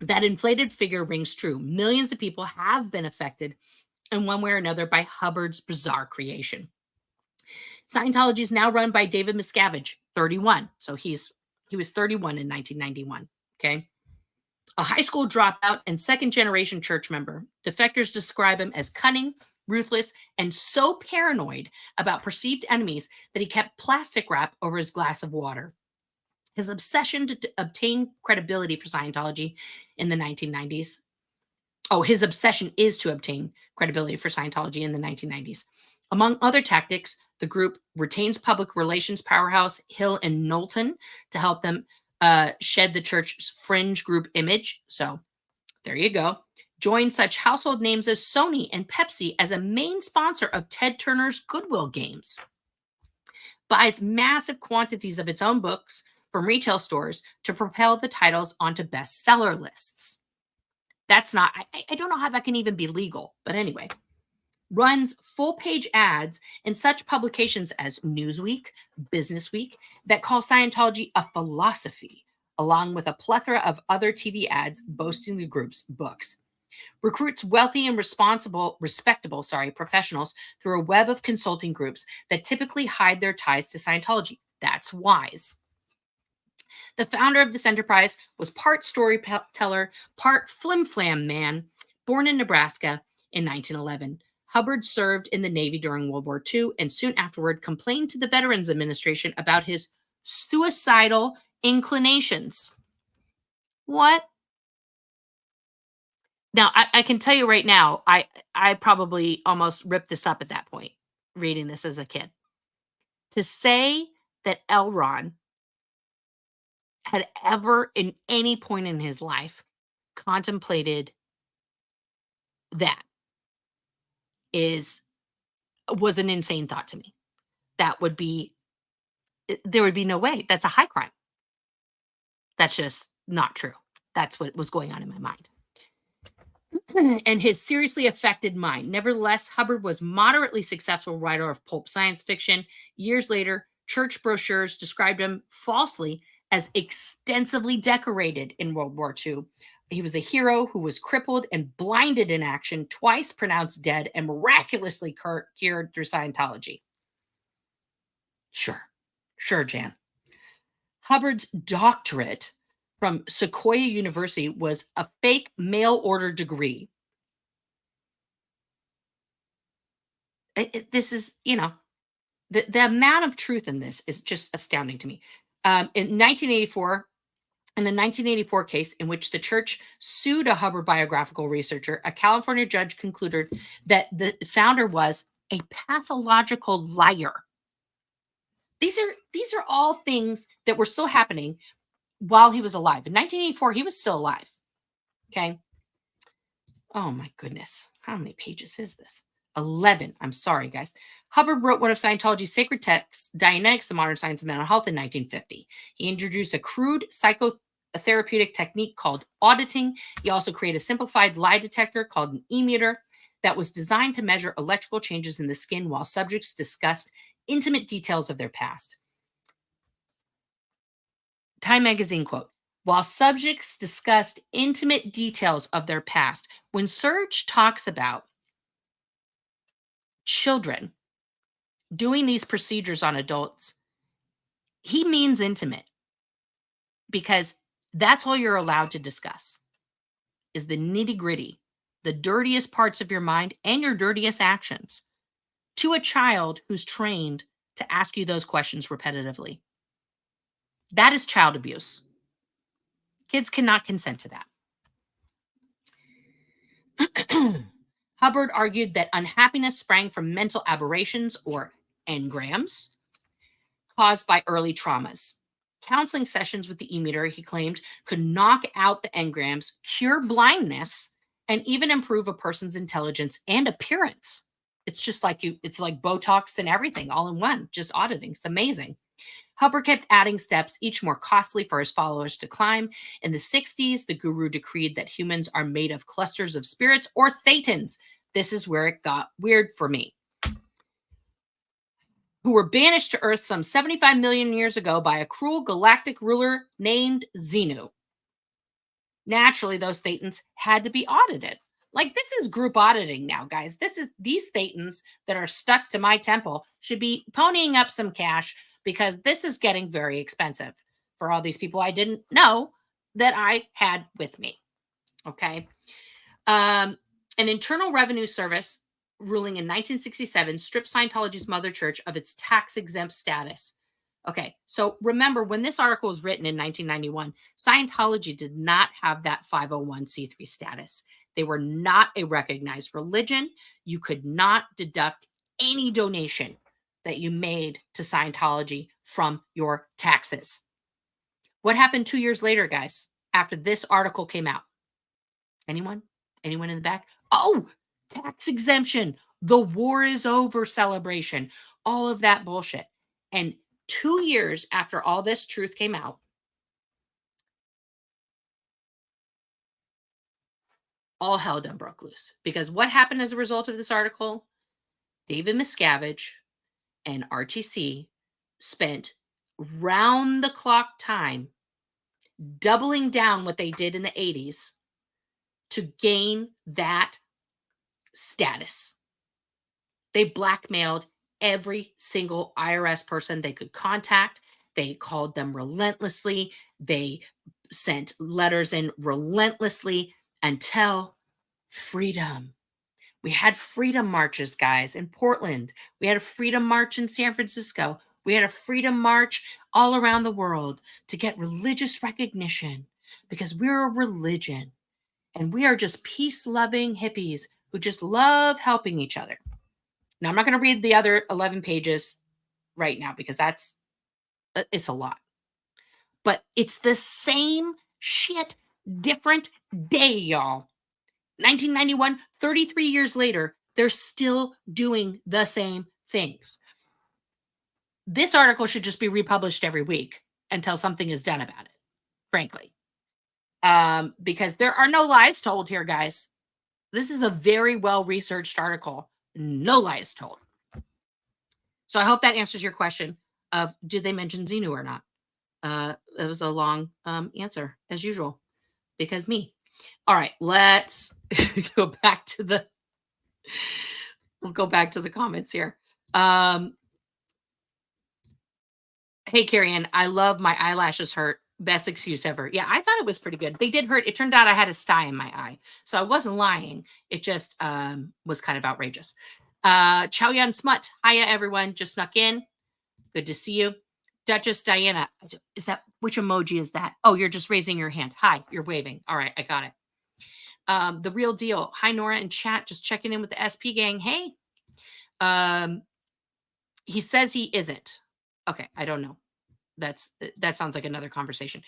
that inflated figure rings true. Millions of people have been affected in one way or another by Hubbard's bizarre creation. Scientology is now run by David Miscavige, 31. So he was 31 in 1991. Okay. A high school dropout and second generation church member. Defectors describe him as cunning, ruthless, and so paranoid about perceived enemies that he kept plastic wrap over his glass of water. His obsession to obtain credibility for Scientology in the 1990s. Oh, his obsession is to obtain credibility for Scientology in the 1990s. Among other tactics, the group retains public relations powerhouse Hill and Knowlton to help them shed the church's fringe group image. So there you go. Join such household names as Sony and Pepsi as a main sponsor of Ted Turner's Goodwill Games. Buys massive quantities of its own books from retail stores to propel the titles onto bestseller lists. That's not, I don't know how that can even be legal, but anyway. Runs full-page ads in such publications as Newsweek, Businessweek, that call Scientology a philosophy, along with a plethora of other TV ads boasting the group's books. Recruits wealthy and respectable professionals through a web of consulting groups that typically hide their ties to Scientology. That's wise. The founder of this enterprise was part storyteller, part flim-flam man, born in Nebraska in 1911. Hubbard served in the Navy during World War II and soon afterward complained to the Veterans Administration about his suicidal inclinations. What? Now, I can tell you right now, I probably almost ripped this up at that point, reading this as a kid. To say that L. Ron had ever, in any point in his life, contemplated that was an insane thought to me. There would be no way. That's a high crime. That's just not true. That's what was going on in my mind. And his seriously affected mind. Nevertheless, Hubbard was moderately successful writer of pulp science fiction. Years later, church brochures described him falsely as extensively decorated in World War II. He was a hero who was crippled and blinded in action, twice pronounced dead, and miraculously cured through Scientology. Sure, Jan. Hubbard's doctorate from Sequoia University was a fake mail-order degree. This is, the amount of truth in this is just astounding to me. In 1984, in a 1984 case in which the church sued a Hubbard biographical researcher, a California judge concluded that the founder was a pathological liar. These are all things that were still happening while he was alive. In 1984, he was still alive. Okay. Oh my goodness. How many pages is this? 11. I'm sorry, guys. Hubbard wrote one of Scientology's sacred texts, Dianetics, the Modern Science of Mental Health, in 1950. He introduced a crude psychotherapeutic technique called auditing. He also created a simplified lie detector called an e-meter that was designed to measure electrical changes in the skin while subjects discussed intimate details of their past. Time magazine quote, while subjects discussed intimate details of their past, when Serge talks about children doing these procedures on adults, he means intimate, because that's all you're allowed to discuss is the nitty-gritty, the dirtiest parts of your mind and your dirtiest actions to a child who's trained to ask you those questions repetitively. That is child abuse. Kids cannot consent to that. Hubbard argued that unhappiness sprang from mental aberrations or engrams caused by early traumas. Counseling sessions with the e-meter, he claimed, could knock out the engrams, cure blindness, and even improve a person's intelligence and appearance. It's like Botox and everything all in one, just auditing. It's amazing. Hubbard kept adding steps, each more costly for his followers to climb. In the 60s, the guru decreed that humans are made of clusters of spirits or thetans. This is where it got weird for me. who were banished to Earth some 75 million years ago by a cruel galactic ruler named Xenu. Naturally, those thetans had to be audited. Like, this is group auditing now, guys. These thetans that are stuck to my temple should be ponying up some cash, because this is getting very expensive for all these people I didn't know that I had with me. Okay. An Internal Revenue Service ruling in 1967 stripped Scientology's mother church of its tax-exempt status. Okay, so remember, when this article was written in 1991, Scientology did not have that 501c3 status. They were not a recognized religion. You could not deduct any donation that you made to Scientology from your taxes. What happened 2 years later, guys, after this article came out? Anyone? Anyone in the back? Oh, tax exemption. The war is over celebration. All of that bullshit. And 2 years after all this truth came out, all hell done broke loose. Because what happened as a result of this article? David Miscavige and RTC spent round the clock time doubling down what they did in the 80s to gain that status. They blackmailed every single IRS person they could contact. They called them relentlessly. They sent letters in relentlessly until freedom. We had freedom marches, guys, in Portland. We had a freedom march in San Francisco. We had a freedom march all around the world to get religious recognition, because we're a religion and we are just peace-loving hippies who just love helping each other. Now, I'm not going to read the other 11 pages right now, because it's a lot. But it's the same shit, different day, y'all. 1991, 33 years later, they're still doing the same things. This article should just be republished every week until something is done about it, frankly. Because there are no lies told here, guys. This is a very well-researched article. No lies told. So I hope that answers your question of, did they mention Xenu or not? It was a long answer, as usual, because me. All right, let's go back to the comments here. Hey, Carrie Ann, I love my eyelashes hurt. Best excuse ever. Yeah, I thought it was pretty good. They did hurt. It turned out I had a sty in my eye, so I wasn't lying. It just was kind of outrageous. Chow Yun Smut. Hiya, everyone. Just snuck in. Good to see you. Duchess Diana. Which emoji is that? Oh, you're just raising your hand. Hi, you're waving. All right, I got it. The Real Deal. Hi, Nora in chat. Just checking in with the SP gang. Hey. He says he isn't. Okay, I don't know. That sounds like another conversation.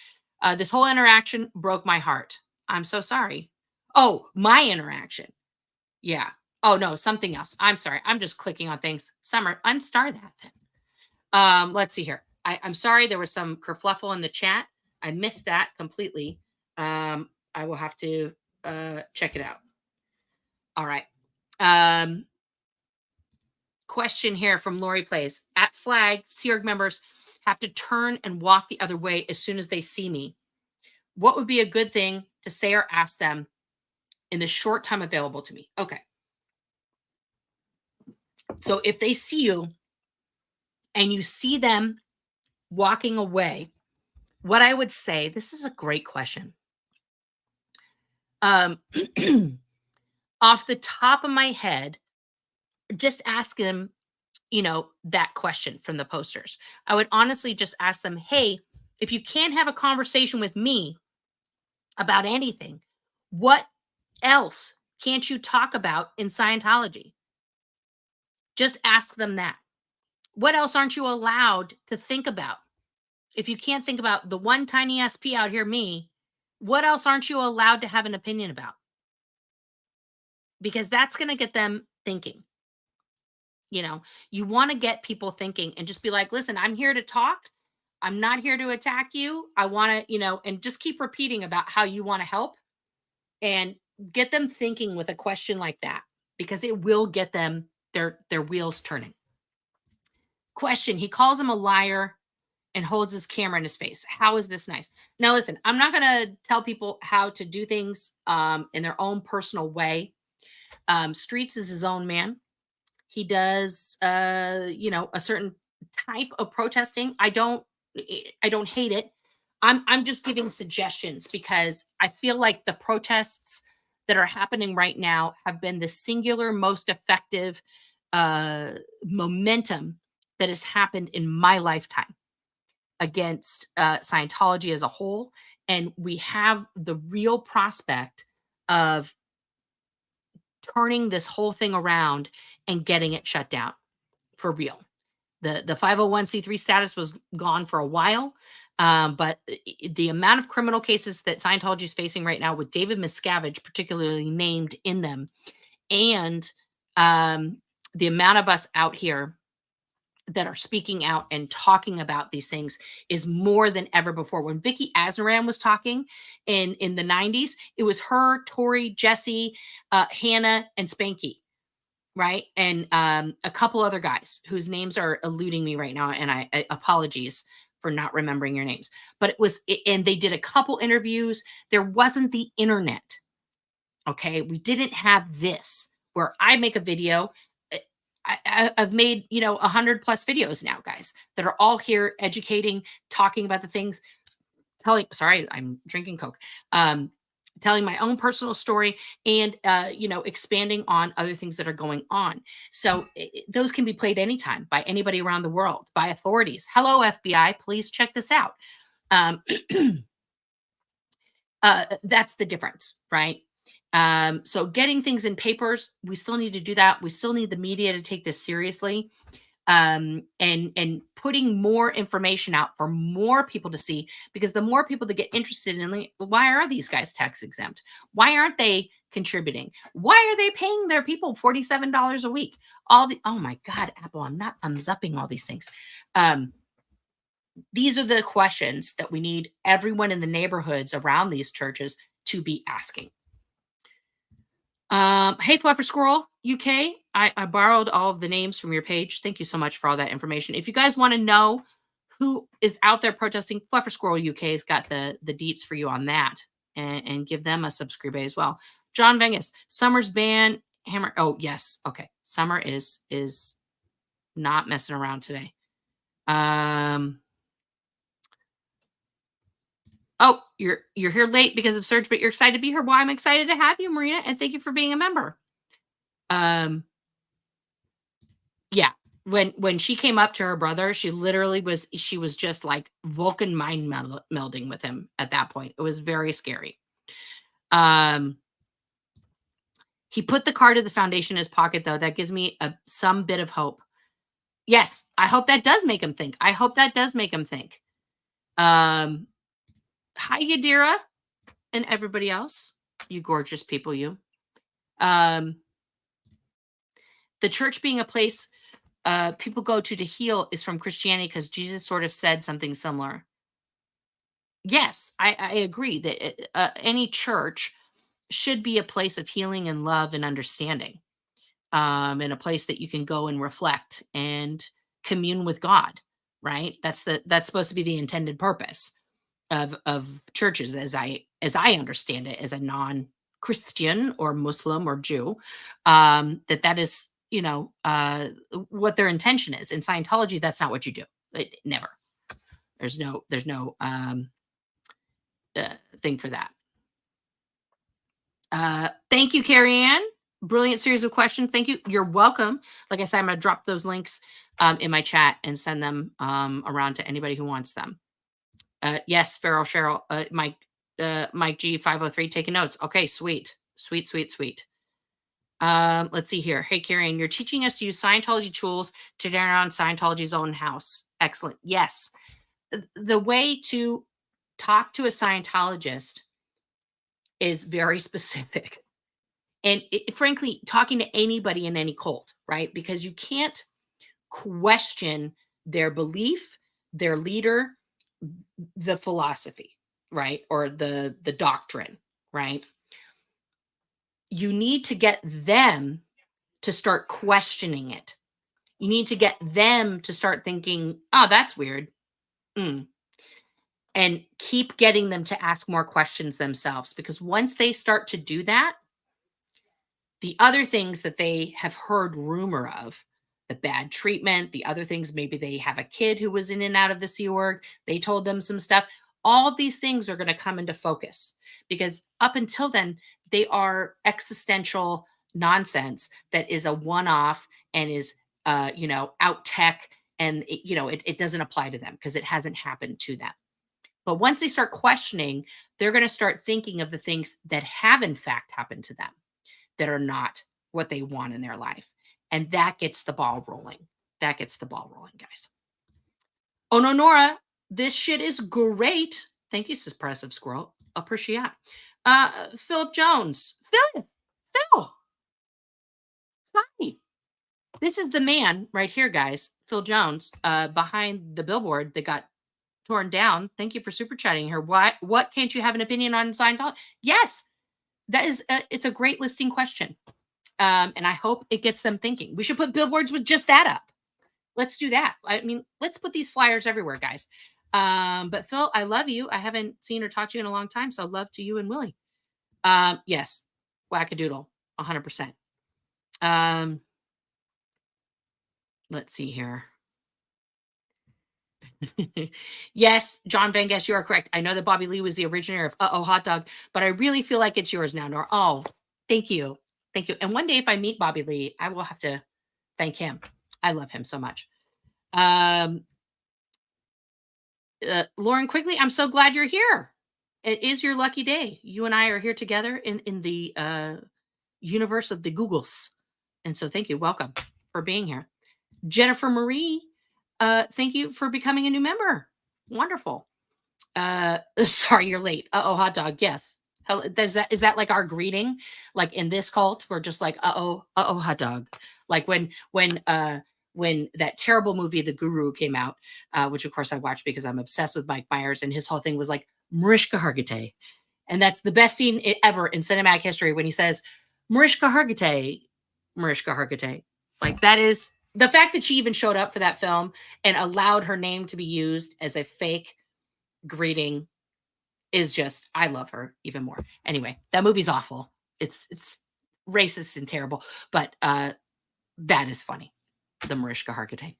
This whole interaction broke my heart. I'm so sorry. Oh, my interaction. Yeah. Oh, no, something else. I'm sorry. I'm just clicking on things. Summer, unstar that then. Let's see here. I'm sorry. There was some kerfluffle in the chat. I missed that completely. I will have to check it out. All right. Question here from Lori Plays. At Flag, Sea Org members have to turn and walk the other way as soon as they see me. What would be a good thing to say or ask them in the short time available to me? Okay. So if they see you and you see them walking away, what I would say, this is a great question. Off the top of my head, just ask them, that question from the posters. I would honestly just ask them, hey, if you can't have a conversation with me about anything, what else can't you talk about in Scientology? Just ask them that. What else aren't you allowed to think about? If you can't think about the one tiny SP out here, me, what else aren't you allowed to have an opinion about? Because that's going to get them thinking. You want to get people thinking and just be like, listen, I'm here to talk. I'm not here to attack you. I want to, and just keep repeating about how you want to help and get them thinking with a question like that, because it will get them their wheels turning. Question, he calls him a liar and holds his camera in his face. How is this nice? Now, listen, I'm not going to tell people how to do things in their own personal way. Streets is his own man. He does, you know, a certain type of protesting. I don't hate it. I'm just giving suggestions because I feel like the protests that are happening right now have been the singular most effective momentum that has happened in my lifetime against Scientology as a whole. And we have the real prospect of turning this whole thing around and getting it shut down for real. The 501c3 status was gone for a while, but the amount of criminal cases that Scientology is facing right now, with David Miscavige particularly named in them, and the amount of us out here that are speaking out and talking about these things is more than ever before. When Vicky Azaran was talking in the 90s, it was her, Tori, Jesse, Hannah, and Spanky, right? And a couple other guys whose names are eluding me right now, and I apologies for not remembering your names. But it was, and they did a couple interviews. There wasn't the internet, okay? We didn't have this where I make a video. I've made, you know, 100+ videos now, guys, that are all here educating, talking about the things, sorry, I'm drinking Coke, telling my own personal story and, you know, expanding on other things that are going on. So those can be played anytime by anybody around the world, by authorities. Hello, FBI, please check this out. That's the difference, right? So getting things in papers, we still need to do that. We still need the media to take this seriously. And putting more information out for more people to see, because the more people that get interested in, like, why are these guys tax exempt? Why aren't they contributing? Why are they paying their people $47 a week? Oh my God, Apple, I'm not thumbs upping all these things. These are the questions that we need everyone in the neighborhoods around these churches to be asking. Hey, Fluffer Squirrel UK, I borrowed all of the names from your page. Thank you so much for all that information. If you guys want to know who is out there protesting, Fluffer Squirrel UK has got the deets for you on that, and give them a subscribe as well. John Vengus, Summer's ban hammer. Oh yes, okay. Summer is not messing around today. Oh, you're here late because of Surge, but you're excited to be here. Well, I'm excited to have you, Marina, and thank you for being a member. Yeah, when she came up to her brother, she was just like Vulcan mind melding with him at that point. It was very scary. He put the card of the foundation in his pocket, though. That gives me some bit of hope. Yes, I hope that does make him think. I hope that does make him think. Hi, Yadira, and everybody else. You gorgeous people, you. The church being a place people go to heal is from Christianity because Jesus sort of said something similar. Yes, I agree that any church should be a place of healing and love and understanding, and a place that you can go and reflect and commune with God, right? That's supposed to be the intended purpose of churches, as I understand it, as a non-Christian or Muslim or Jew, that is, you know, what their intention is. In Scientology, that's not what you do. Never. There's no thing for that. Thank you, Carrie Ann. Brilliant series of questions. Thank you. You're welcome. Like I said, I'm going to drop those links in my chat and send them around to anybody who wants them. Yes, Farrell Cheryl, Mike G503 taking notes. Okay, sweet. Let's see here. Hey, Karen, you're teaching us to use Scientology tools to turn on Scientology's own house. Excellent. Yes. The way to talk to a Scientologist is very specific. And frankly, talking to anybody in any cult, right? Because you can't question their belief, their leader, the philosophy, right? Or the doctrine, right? You need to get them to start questioning it. You need to get them to start thinking, oh, that's weird. And keep getting them to ask more questions themselves, because once they start to do that, the other things that they have heard rumor of, the bad treatment, the other things, maybe they have a kid who was in and out of the Sea Org, they told them some stuff. All of these things are going to come into focus, because up until then, they are existential nonsense that is a one-off and is, out tech, and it doesn't apply to them because it hasn't happened to them. But once they start questioning, they're going to start thinking of the things that have in fact happened to them that are not what they want in their life. And that gets the ball rolling. That gets the ball rolling, guys. Oh no, Nora, this shit is great. Thank you, Suppressive Squirrel. Appreciate. Philip Jones. Phil. Hi. This is the man right here, guys. Phil Jones, behind the billboard that got torn down. Thank you for super chatting here. What can't you have an opinion on Scientology? Yes, that is it's a great listing question. And I hope it gets them thinking. We should put billboards with just that up. Let's do that. I mean, let's put these flyers everywhere, guys. But Phil, I love you. I haven't seen or talked to you in a long time, so love to you and Willie. Yes, wackadoodle, 100%. Let's see here. Yes, John Van Guest, you are correct. I know that Bobby Lee was the originator of Uh-Oh Hot Dog, but I really feel like it's yours now, Nora. Oh, thank you. Thank you. And one day if I meet Bobby Lee, I will have to thank him. I love him so much. Lauren Quigley, I'm so glad you're here. It is your lucky day. You and I are here together in the universe of the Googles. And so thank you. Welcome for being here. Jennifer Marie, thank you for becoming a new member. Wonderful. Sorry, you're late. Uh-oh, hot dog. Yes. Is that like our greeting? Like in this cult, we're just like, uh-oh, hot dog. Like when that terrible movie, The Guru, came out, which of course I watched because I'm obsessed with Mike Myers, and his whole thing was like, Mariska Hargitay. And that's the best scene ever in cinematic history, when he says, Mariska Hargitay, Mariska Hargitay. Like, that is the fact that she even showed up for that film and allowed her name to be used as a fake greeting is just, I love her even more. Anyway, that movie's awful. It's racist and terrible, but that is funny. The Mariska Hargitay.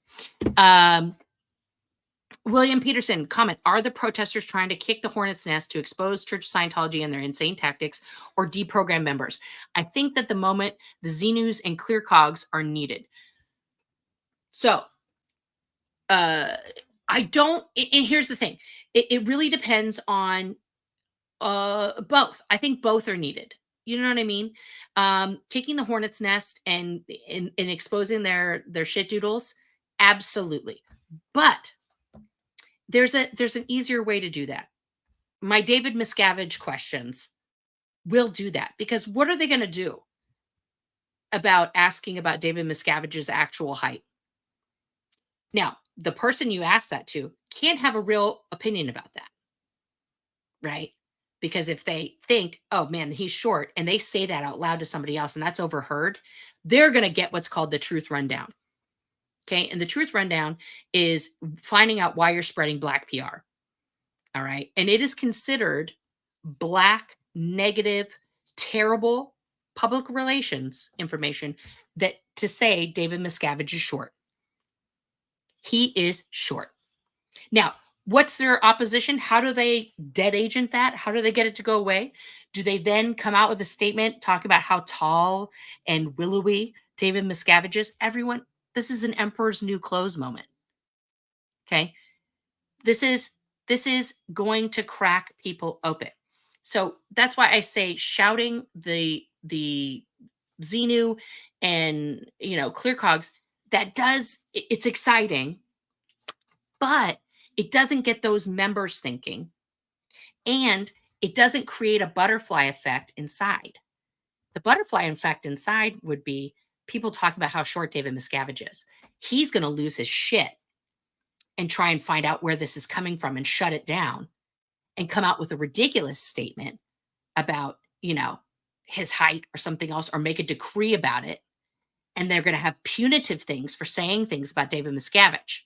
William Peterson, comment, are the protesters trying to kick the hornet's nest to expose Church Scientology and their insane tactics, or deprogram members? I think that the moment the Xenus and clear cogs are needed. So, I don't, and here's the thing. It really depends on both. I think both are needed. You know what I mean? Kicking the hornet's nest and exposing their shit doodles, absolutely. But there's an easier way to do that. My David Miscavige questions will do that, because what are they going to do about asking about David Miscavige's actual height? Now, the person you ask that to can't have a real opinion about that, right? Because if they think, oh man, he's short, and they say that out loud to somebody else and that's overheard, they're going to get what's called the truth rundown. Okay. And the truth rundown is finding out why you're spreading Black PR. All right. And it is considered Black, negative, terrible public relations information that to say David Miscavige is short. He is short. Now, what's their opposition? How do they dead agent that? How do they get it to go away? Do they then come out with a statement talking about how tall and willowy David Miscavige is? Everyone, this is an Emperor's New Clothes moment. Okay. This is going to crack people open. So that's why I say shouting the Xenu and, clear cogs, it's exciting, but it doesn't get those members thinking, and it doesn't create a butterfly effect inside. The butterfly effect inside would be people talk about how short David Miscavige is. He's going to lose his shit and try and find out where this is coming from and shut it down and come out with a ridiculous statement about, his height or something else, or make a decree about it. and they're going to have punitive things for saying things about David Miscavige.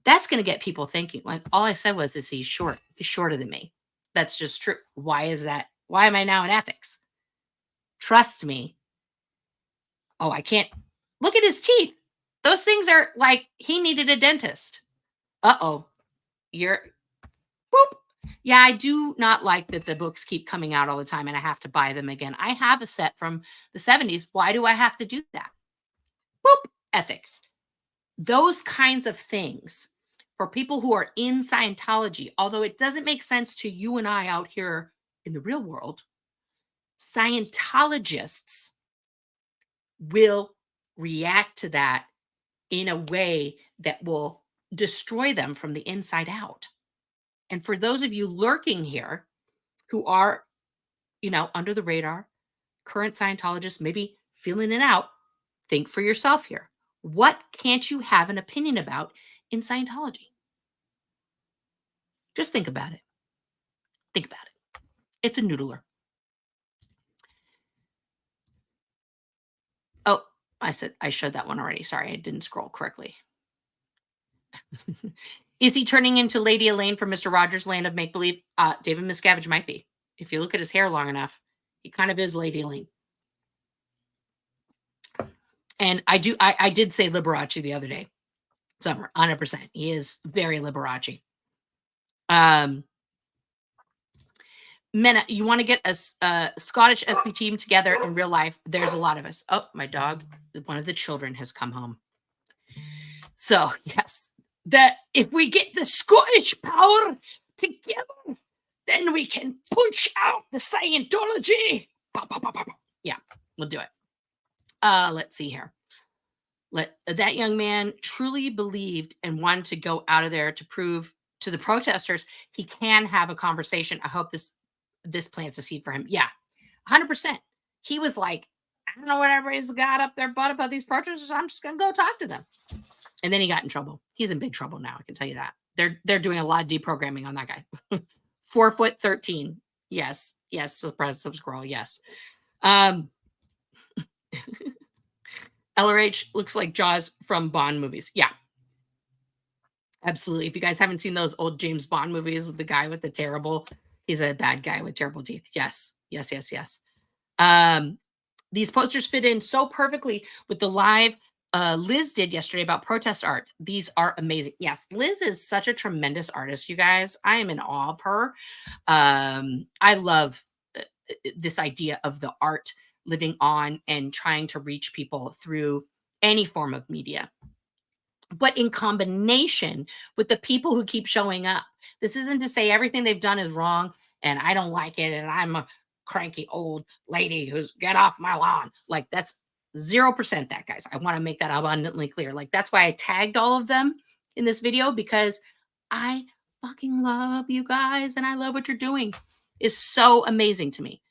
That's going to get people thinking. Like, all I said was, is he's short. He's shorter than me. That's just true. Why is that? Why am I now in ethics? Trust me. Oh, I can't. Look at his teeth. Those things are like, he needed a dentist. Uh-oh. You're, whoop. Yeah, I do not like that the books keep coming out all the time and I have to buy them again. I have a set from the 70s. Why do I have to do that? Whoop. Ethics. Those kinds of things for people who are in Scientology, although it doesn't make sense to you and I out here in the real world, Scientologists will react to that in a way that will destroy them from the inside out. And for those of you lurking here who are, under the radar, current Scientologists, maybe feeling it out, think for yourself here. What can't you have an opinion about in Scientology? Just think about it. Think about it. It's a noodler. Oh, I said I showed that one already. Sorry, I didn't scroll correctly. Is he turning into Lady Elaine from Mr. Rogers' Land of Make-Believe? David Miscavige might be. If you look at his hair long enough, he kind of is Lady Elaine. And I did say Liberace the other day. Summer, 100%. He is very Liberace. Mena, you want to get a Scottish SP team together in real life? There's a lot of us. Oh, my dog, one of the children has come home. So, yes, that if we get the Scottish power together, then we can push out the Scientology. Yeah, we'll do it. Let's see here. That young man truly believed and wanted to go out of there to prove to the protesters he can have a conversation. I hope this plants a seed for him. Yeah, 100%. He was like, I don't know what everybody's got up their butt about these protesters. I'm just going to go talk to them. And then he got in trouble. He's in big trouble now. I can tell you that. They're doing a lot of deprogramming on that guy. 4'13". Yes. The presence of Squirrel. Yes. LRH looks like Jaws from Bond movies. Yeah. Absolutely. If you guys haven't seen those old James Bond movies with the guy with the terrible, he's a bad guy with terrible teeth. Yes. These posters fit in so perfectly with the live Liz did yesterday about protest art. These are amazing. Yes, Liz is such a tremendous artist, you guys. I am in awe of her. I love this idea of the art living on and trying to reach people through any form of media, but in combination with the people who keep showing up. This isn't to say everything they've done is wrong and I don't like it and I'm a cranky old lady who's get off my lawn. Like, that's 0% that, guys. I want to make that abundantly clear. Like, that's why I tagged all of them in this video, because I fucking love you guys and I love what you're doing. It's so amazing to me.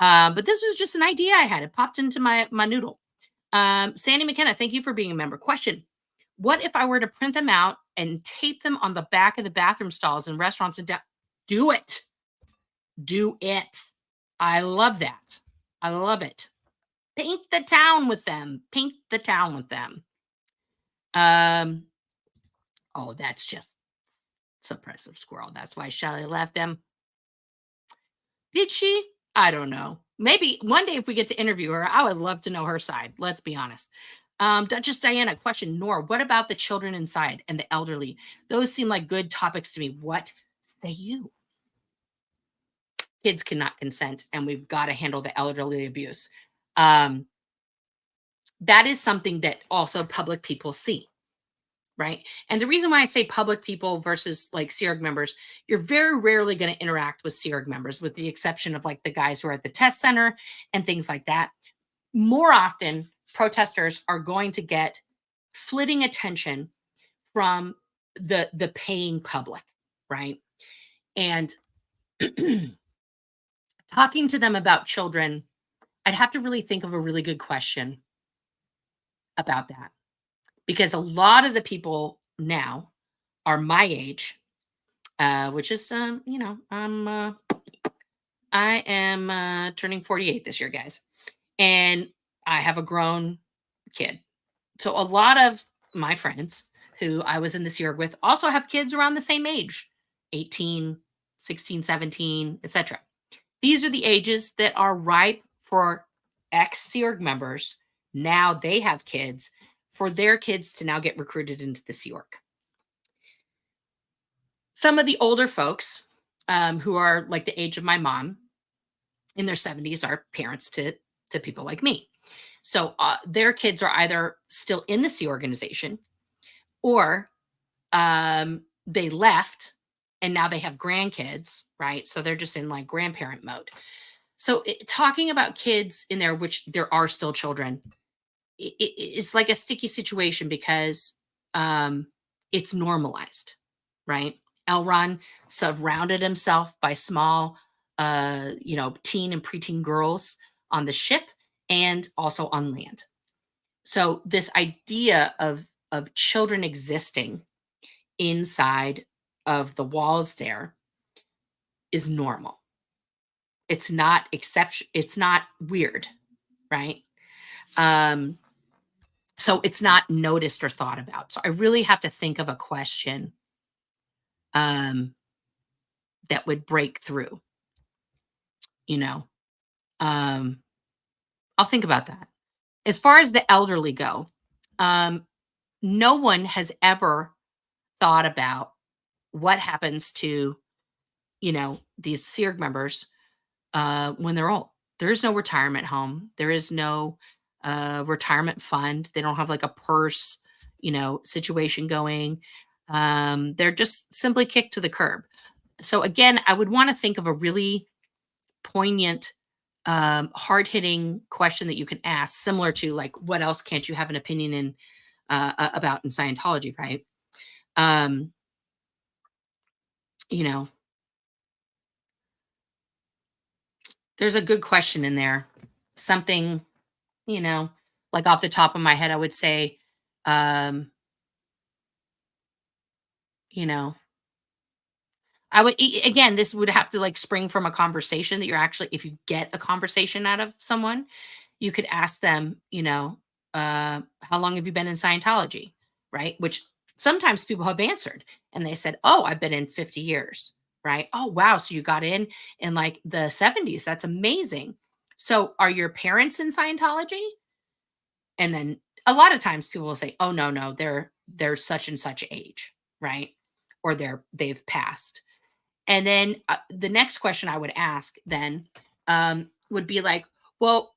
But this was just an idea I had. It popped into my noodle. Sandy McKenna, thank you for being a member. Question: what if I were to print them out and tape them on the back of the bathroom stalls in restaurants and do it? Do it. I love that. I love it. Paint the town with them. Paint the town with them. Oh, that's just suppressive squirrel. That's why Shelly left them. Did she? I don't know. Maybe one day if we get to interview her, I would love to know her side. Let's be honest. Duchess Diana, question: Nora, what about the children inside and the elderly? Those seem like good topics to me. What say you? Kids cannot consent, and we've got to handle the elderly abuse. That is something that also public people see, right? And the reason why I say public people versus like Sea Org members, you're very rarely going to interact with Sea Org members, with the exception of like the guys who are at the test center and things like that. More often, protesters are going to get flitting attention from the paying public, right? And talking to them about children, I'd have to really think of a really good question about that, because a lot of the people now are my age, which is, I am turning 48 this year, guys. And I have a grown kid. So a lot of my friends who I was in the Sea Org with also have kids around the same age, 18, 16, 17, etc. These are the ages that are ripe for ex-Sea Org members. Now they have kids, for their kids to now get recruited into the Sea Org. Some of the older folks who are like the age of my mom in their 70s are parents to people like me. So their kids are either still in the Sea organization or they left and now they have grandkids, right? So they're just in like grandparent mode. So talking about kids in there, which there are still children, it's like a sticky situation because it's normalized, right? Elron surrounded himself by small, teen and preteen girls on the ship and also on land. So this idea of children existing inside of the walls there is normal. It's not exception. It's not weird, right? So it's not noticed or thought about. So I really have to think of a question that would break through, I'll think about that. As far as the elderly go, no one has ever thought about what happens to, these Sea Org members when they're old. There is no retirement home. There is no retirement fund. They don't have like a purse, situation going. They're just simply kicked to the curb. So again, I would want to think of a really poignant, hard-hitting question that you can ask, similar to like, what else can't you have an opinion in about in Scientology, right? There's a good question in there. Something, like off the top of my head, I would say, I would, again, this would have to like spring from a conversation that you're actually, if you get a conversation out of someone, you could ask them, how long have you been in Scientology? Right. Which sometimes people have answered and they said, oh, I've been in 50 years. Right. Oh, wow. So you got in like the 70s. That's amazing. So are your parents in Scientology? And then a lot of times people will say, oh, no, they're such and such age. Right. Or they've passed. And then the next question I would ask then would be like, well,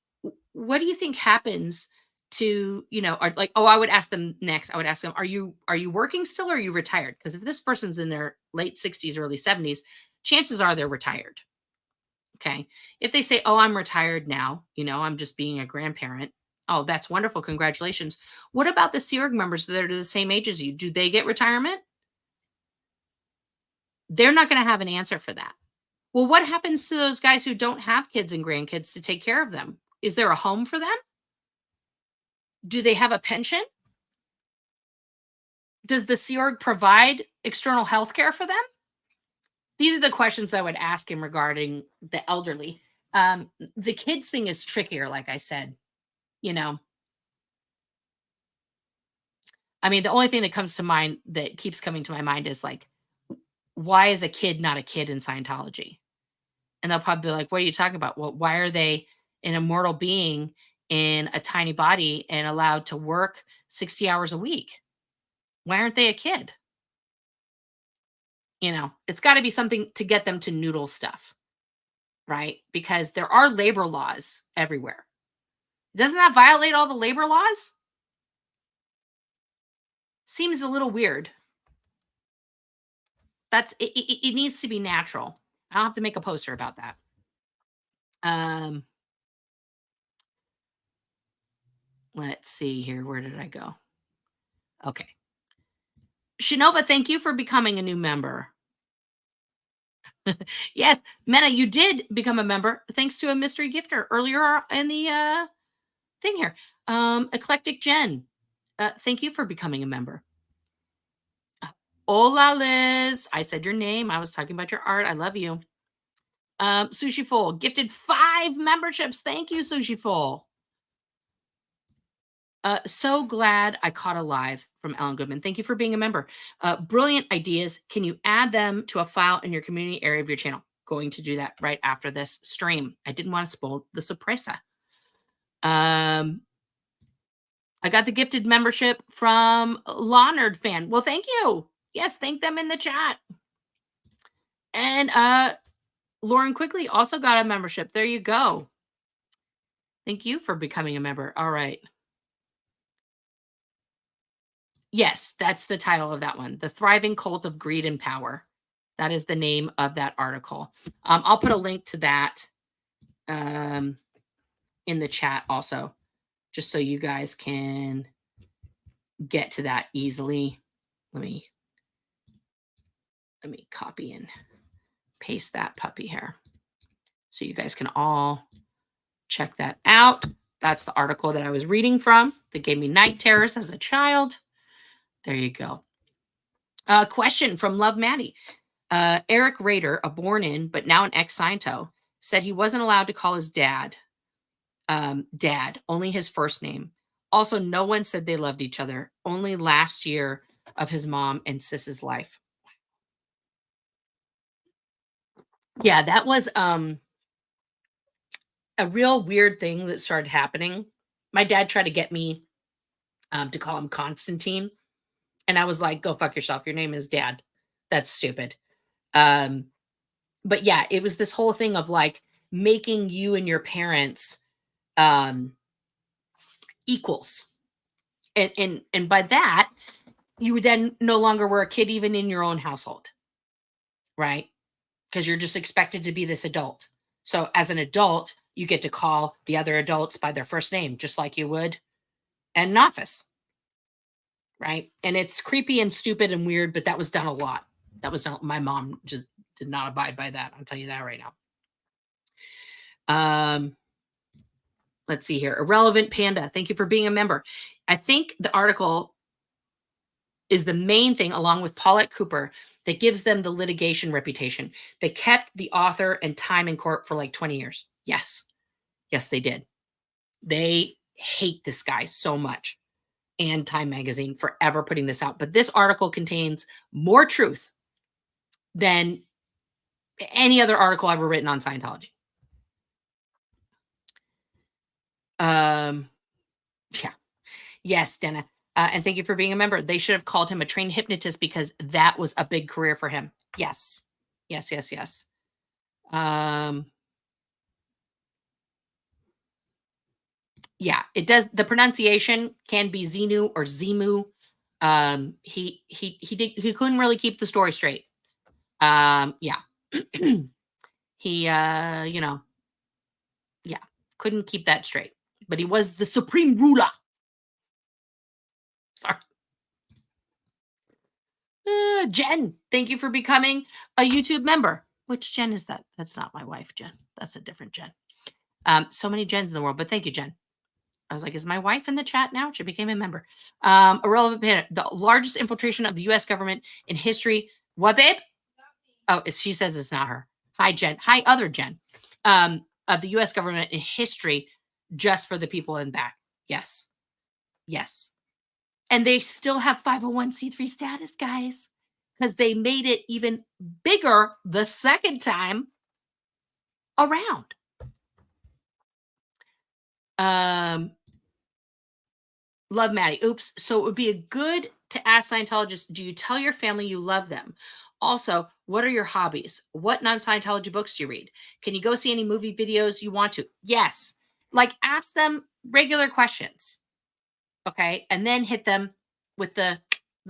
what do you think happens to, or like, I would ask them next. I would ask them, are you working still or are you retired? Because if this person's in their late 60s, early 70s, chances are they're retired. Okay. If they say, oh, I'm retired now, I'm just being a grandparent. Oh, that's wonderful. Congratulations. What about the Sea Org members that are the same age as you? Do they get retirement? They're not going to have an answer for that. Well, what happens to those guys who don't have kids and grandkids to take care of them? Is there a home for them? Do they have a pension? Does the Sea Org provide external health care for them? These are the questions I would ask him regarding the elderly. The kids thing is trickier, like I said. I mean, the only thing that comes to mind, that keeps coming to my mind, is like, why is a kid not a kid in Scientology? And they'll probably be like, what are you talking about? Well, why are they an immortal being in a tiny body and allowed to work 60 hours a week? Why aren't they a kid? It's got to be something to get them to noodle stuff, right? Because there are labor laws everywhere. Doesn't that violate all the labor laws? Seems a little weird. It needs to be natural. I'll have to make a poster about that. Let's see here. Where did I go? Okay. Shinova, thank you for becoming a new member. Yes, Mena, you did become a member thanks to a mystery gifter earlier in the thing here. Eclectic Jen, thank you for becoming a member. Hola, Liz. I said your name. I was talking about your art. I love you. Sushi Full gifted 5 memberships. Thank you, Sushi Full. So glad I caught a live from Ellen Goodman. Thank you for being a member. Brilliant ideas. Can you add them to a file in your community area of your channel? Going to do that right after this stream. I didn't want to spoil the surpresa. I got the gifted membership from Lawnerd fan. Well, thank you. Yes, thank them in the chat. And Lauren Quickly also got a membership. There you go. Thank you for becoming a member. All right. Yes, that's the title of that one. The Thriving Cult of Greed and Power. That is the name of that article. I'll put a link to that in the chat also, just so you guys can get to that easily. Let me copy and paste that puppy here so you guys can all check that out. That's the article that I was reading from that gave me night terrors as a child. There you go. Question from Love Maddie. Eric Rader, a born-in but now an ex-Sciento, said he wasn't allowed to call his dad dad, only his first name. Also, no one said they loved each other. Only last year of his mom and Sis's life. Yeah, that was a real weird thing that started happening. My dad tried to get me to call him Constantine. And I was like, go fuck yourself. Your name is Dad. That's stupid. But yeah, it was this whole thing of like making you and your parents equals. And by that, you would then no longer were a kid even in your own household. Right? Because you're just expected to be this adult. So as an adult, you get to call the other adults by their first name, just like you would in an office. Right? And it's creepy and stupid and weird, but that was done a lot. That was done. My mom just did not abide by that. I'll tell you that right now. Let's see here. Irrelevant Panda. Thank you for being a member. I think the article is the main thing, along with Paulette Cooper, that gives them the litigation reputation. They kept the author and time in court for like 20 years. Yes. Yes, they did. They hate this guy so much. And Time Magazine for ever putting this out. But this article contains more truth than any other article ever written on Scientology. Yeah. Yes, Dana. And thank you for being a member. They should have called him a trained hypnotist because that was a big career for him. Yes. Yes, yes, yes. Yeah, it does. The pronunciation can be Xenu or Zimu. He couldn't really keep the story straight. Yeah. He couldn't keep that straight. But he was the supreme ruler. Sorry. Jen, thank you for becoming a YouTube member. Which Jen is that? That's not my wife, Jen. That's a different Jen. So many Jens in the world, but thank you, Jen. I was like, is my wife in the chat now? She became a member. Irrelevant Panda, the largest infiltration of the U.S. government in history. What, babe? Oh, she says it's not her. Hi, Jen. Hi, other Jen. Of the U.S. government in history, just for the people in back. Yes. Yes. And they still have 501c3 status, guys, because they made it even bigger the second time around. Love Maddie. Oops. So it would be good to ask Scientologists, do you tell your family you love them? Also, what are your hobbies? What non-Scientology books do you read? Can you go see any movie videos you want to? Yes. Like, ask them regular questions. Okay. And then hit them with the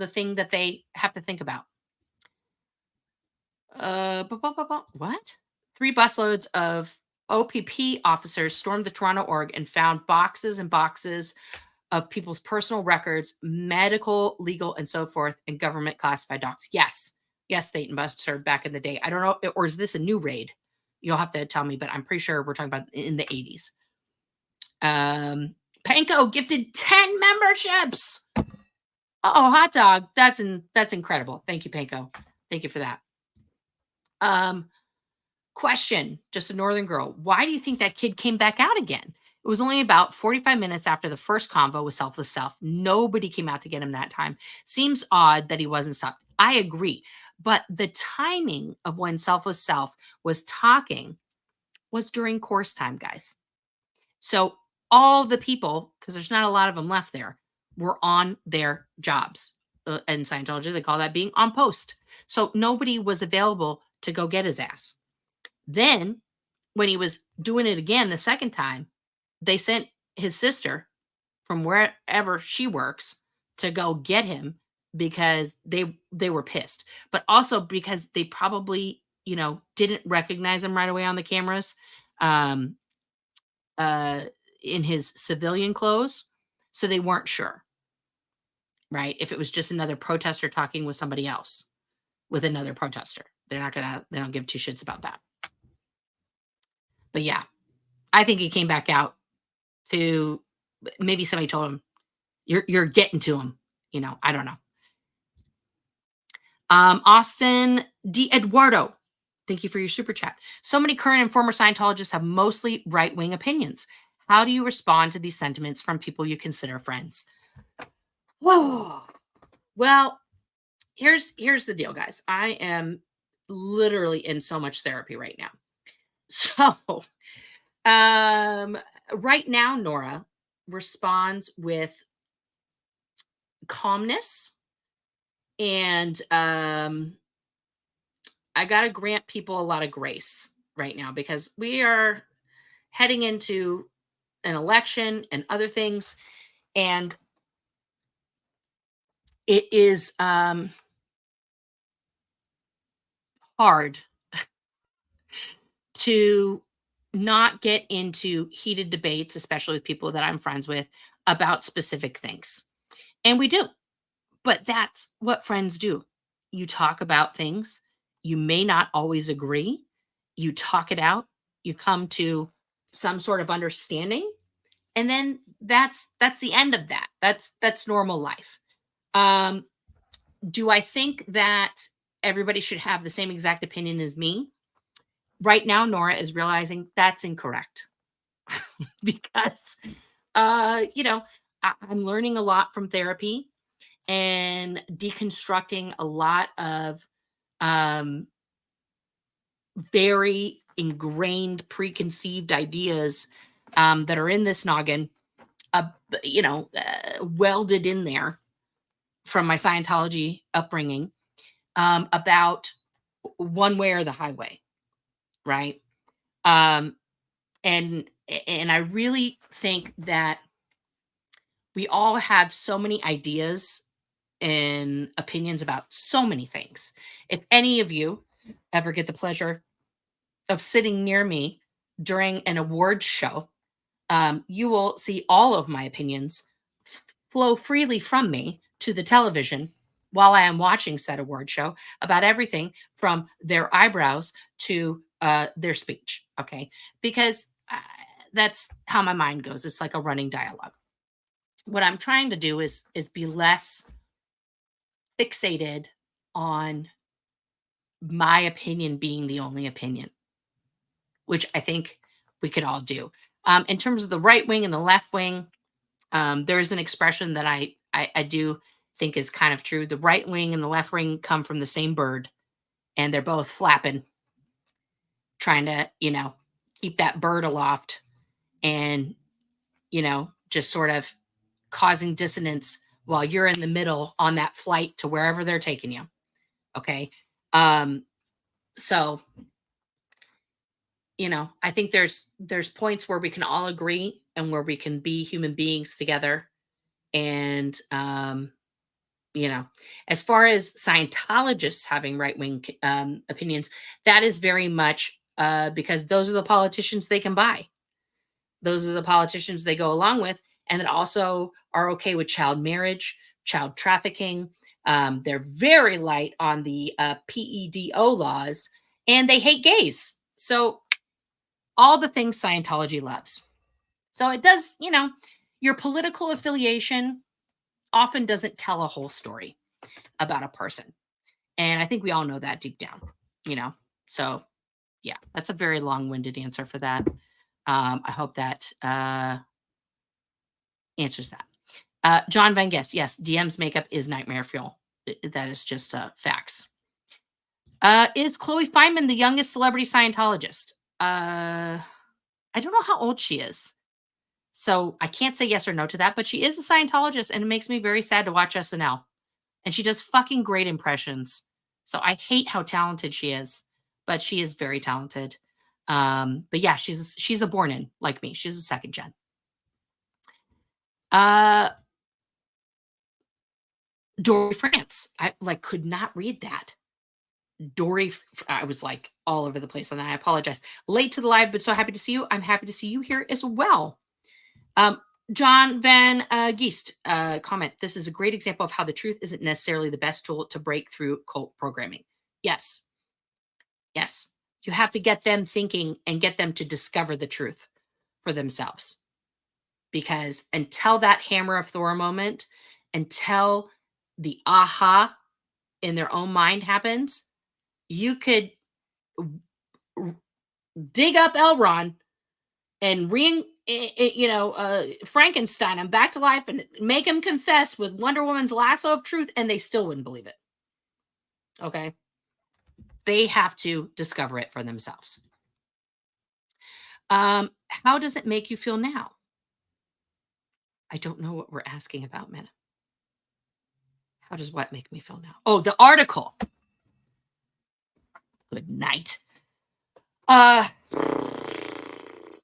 thing that they have to think about. What? 3 busloads of OPP officers stormed the Toronto org and found boxes and boxes of people's personal records, medical, legal, and so forth, and government classified docs. Yes. Yes, State Buster back in the day. I don't know, or is this a new raid? You'll have to tell me, but I'm pretty sure we're talking about in the 80s. Panko gifted 10 memberships. Oh, hot dog. That's incredible. Thank you, Panko. Thank you for that. Question, just a northern girl. Why do you think that kid came back out again? It was only about 45 minutes after the first convo with Selfless Self. Nobody came out to get him that time. Seems odd that he wasn't stopped. I agree. But the timing of when Selfless Self was talking was during course time, guys. So all the people, because there's not a lot of them left there, were on their jobs. In Scientology, they call that being on post. So nobody was available to go get his ass. Then, when he was doing it again the second time, they sent his sister from wherever she works to go get him because they were pissed, but also because they probably, didn't recognize him right away on the cameras, um, in his civilian clothes, so they weren't sure, right? If it was just another protester talking with somebody else, with another protester, they don't give two shits about that. But yeah, I think he came back out to, maybe somebody told him, you're getting to him. I don't know. Austin D. Eduardo, thank you for your super chat. So many current and former Scientologists have mostly right-wing opinions. How do you respond to these sentiments from people you consider friends? Whoa. Well, here's the deal, guys. I am literally in so much therapy right now. So, right now, Nora responds with calmness, and I got to grant people a lot of grace right now because we are heading into an election and other things, and it is hard to not get into heated debates, especially with people that I'm friends with, about specific things. And we do. But that's what friends do. You talk about things. You may not always agree. You talk it out. You come to some sort of understanding. And then that's the end of that. That's normal life. Do I think that everybody should have the same exact opinion as me? Right now, Nora is realizing that's incorrect. Because I'm learning a lot from therapy and deconstructing a lot of very ingrained preconceived ideas that are in this noggin, welded in there from my Scientology upbringing, about one way or the highway, right? And I really think that we all have so many ideas and opinions about so many things. If any of you ever get the pleasure of sitting near me during an awards show, you will see all of my opinions flow freely from me to the television while I am watching said award show about everything from their eyebrows to their speech. Okay. Because that's how my mind goes. It's like a running dialogue. What I'm trying to do is be less fixated on my opinion being the only opinion, which I think we could all do. In terms of the right wing and the left wing, there is an expression that I do think is kind of true. The right wing and the left wing come from the same bird, and they're both flapping, trying to, keep that bird aloft and, just sort of causing dissonance while you're in the middle on that flight to wherever they're taking you. Okay. So, I think there's points where we can all agree and where we can be human beings together. And, as far as Scientologists having right-wing opinions, that is very much because those are the politicians they can buy. Those are the politicians they go along with, and that also are okay with child marriage, child trafficking. They're very light on the PEDO laws, and they hate gays. So all the things Scientology loves. So it does, your political affiliation often doesn't tell a whole story about a person. And I think we all know that deep down, So yeah, that's a very long-winded answer for that. I hope that answers that. John Van Guest, yes, DM's makeup is nightmare fuel. That is just facts. Is Chloe Feynman the youngest celebrity Scientologist? I don't know how old she is. So I can't say yes or no to that, but she is a Scientologist, and it makes me very sad to watch SNL. And she does fucking great impressions. So I hate how talented she is, but she is very talented. But yeah, she's a born in like me. She's a second gen. Dory France. I could not read that. Dory, I was like all over the place on that. I apologize. Late to the live, but so happy to see you. I'm happy to see you here as well. John Van Geest comment. This is a great example of how the truth isn't necessarily the best tool to break through cult programming. Yes. Yes. You have to get them thinking and get them to discover the truth for themselves. Because until that hammer of Thor moment, until the aha in their own mind happens, you could dig up Elrond and Frankenstein him back to life and make him confess with Wonder Woman's lasso of truth, and they still wouldn't believe it. Okay? They have to discover it for themselves. How does it make you feel now? I don't know what we're asking about, man. How does what make me feel now? Oh, the article. Good night. I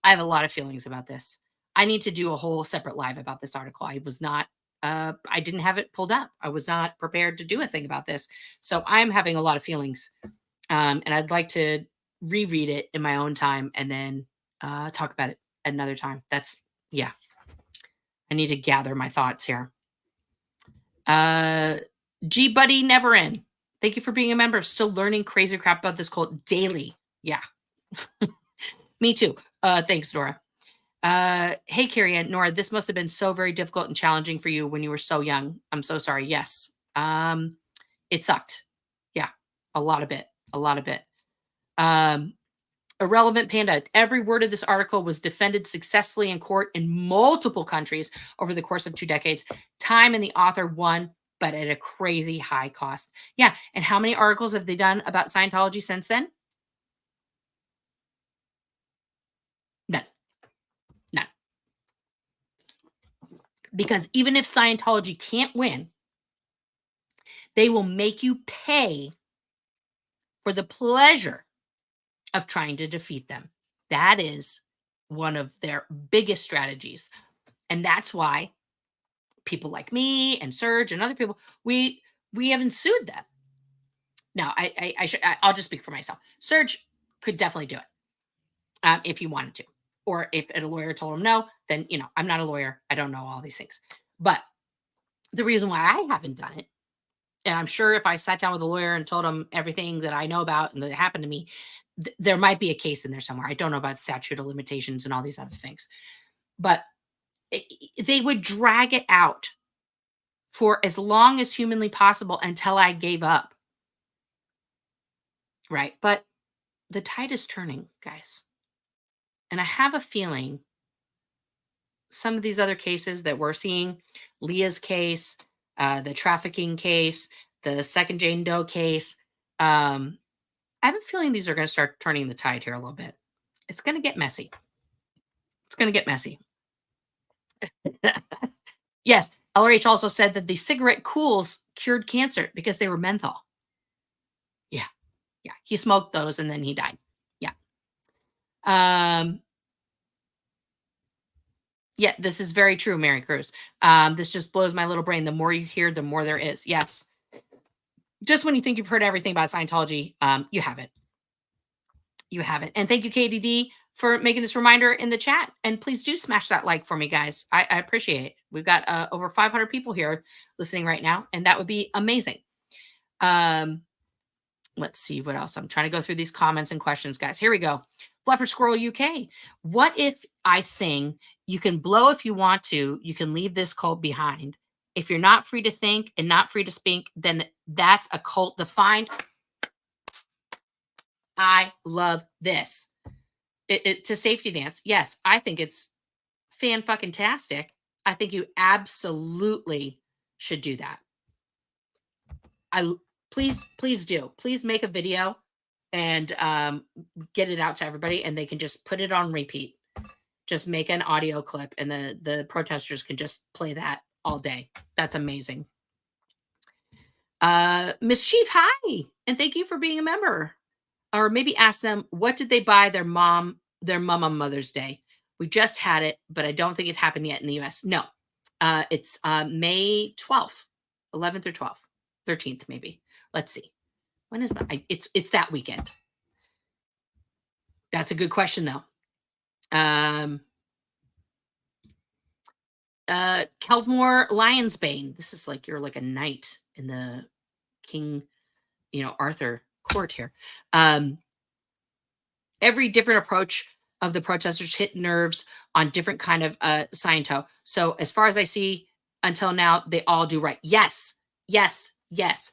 have a lot of feelings about this. I need to do a whole separate live about this article. I was not, I didn't have it pulled up. I was not prepared to do a thing about this. So I'm having a lot of feelings. And I'd like to reread it in my own time and then talk about it at another time. Yeah. I need to gather my thoughts here. G Buddy Never In. Thank you for being a member. Still learning crazy crap about this cult daily. Yeah. Me too. Thanks, Nora. Hey, Carrie and Nora, this must have been so very difficult and challenging for you when you were so young. I'm so sorry. Yes. It sucked. Yeah. A lot of it. Irrelevant Panda. Every word of this article was defended successfully in court in multiple countries over the course of 2 decades. Time and the author won, but at a crazy high cost. Yeah. And how many articles have they done about Scientology since then? None. Because even if Scientology can't win, they will make you pay for the pleasure of trying to defeat them. That is one of their biggest strategies. And that's why people like me and Serge and other people, we haven't sued them. Now, I'll just speak for myself. Serge could definitely do it if he wanted to. Or if a lawyer told him no, then, I'm not a lawyer. I don't know all these things. But the reason why I haven't done it, and I'm sure if I sat down with a lawyer and told him everything that I know about and that happened to me, there might be a case in there somewhere. I don't know about statute of limitations and all these other things. But they would drag it out for as long as humanly possible until I gave up. Right? But the tide is turning, guys. And I have a feeling some of these other cases that we're seeing, Leah's case, the trafficking case, the second Jane Doe case, I have a feeling these are going to start turning the tide here a little bit. It's going to get messy. Yes, LRH also said that the cigarette cools cured cancer because they were menthol. Yeah. He smoked those and then he died. Yeah. Yeah, this is very true, Mary Cruz. This just blows my little brain. The more you hear, the more there is. Yes. Just when you think you've heard everything about Scientology, you haven't. And thank you, KDD, for making this reminder in the chat. And please do smash that like for me, guys. I appreciate it. We've got over 500 people here listening right now, and that would be amazing. Let's see what else. I'm trying to go through these comments and questions, guys. Here we go. Fluffer Squirrel UK. What if I sing, you can blow if you want to, you can leave this cult behind. If you're not free to think and not free to speak, then that's a cult defined. I love this. to safety dance. Yes, I think it's fan-fucking-tastic. I think you absolutely should do that. Please do. Please make a video and get it out to everybody, and they can just put it on repeat. Just make an audio clip, and the protesters can just play that all day. That's amazing. Mischief, hi, and thank you for being a member. Or maybe ask them, what did they buy their mom on Mother's Day? We just had it, but I don't think it happened yet in the US. No, it's May 12th, 11th or 12th, 13th maybe. Let's see. When is it's that weekend. That's a good question though. Kelvmore Lionsbane. This is like you're like a knight in the King, Arthur court here. Every different approach of the protesters hit nerves on different kind of Sciento. So as far as I see until now, they all do right. Yes, yes, yes.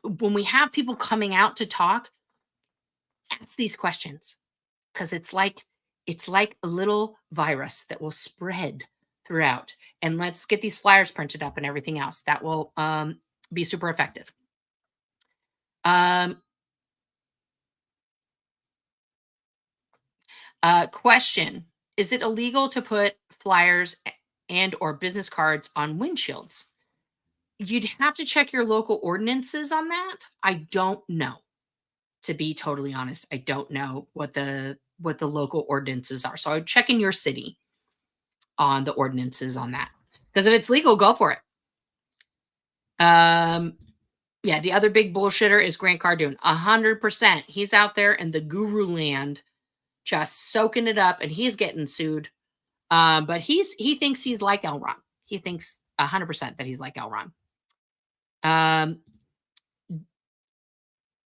When we have people coming out to talk, ask these questions, because it's like a little virus that will spread throughout. And let's get these flyers printed up and everything else. That will be super effective. Question: is it illegal to put flyers and or business cards on windshields? You'd have to check your local ordinances on that. I don't know. To be totally honest, I don't know what the local ordinances are. So I would check in your city on the ordinances on that. Because if it's legal, go for it. Yeah, the other big bullshitter is Grant Cardone. 100%. He's out there in the guru land just soaking it up, and he's getting sued. But he thinks he's like L. Ron. He thinks 100% that he's like L. Ron.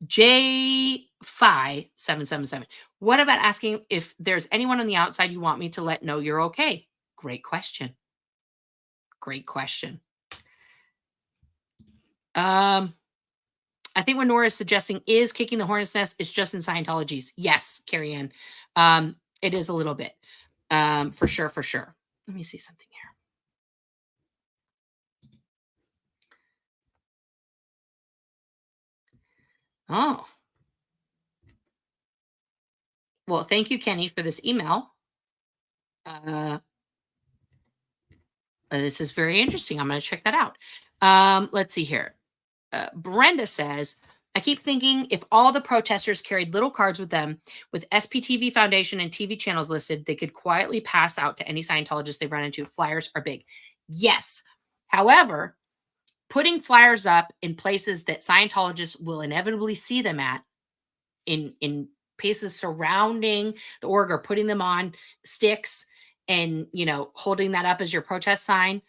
J5777. What about asking if there's anyone on the outside you want me to let know you're okay? Great question. Great question. I think what Nora is suggesting is kicking the hornet's nest. It's just in Scientologies. Yes, Carrie Ann. It is a little bit. For sure, for sure. Let me see something here. Oh. Well, thank you, Kenny, for this email. This is very interesting. I'm going to check that out. Let's see here. Brenda says, I keep thinking if all the protesters carried little cards with them with SPTV Foundation and TV channels listed, they could quietly pass out to any Scientologist they run into. Flyers are big. Yes. However, putting flyers up in places that Scientologists will inevitably see them at, in places surrounding the org, or putting them on sticks and, holding that up as your protest sign.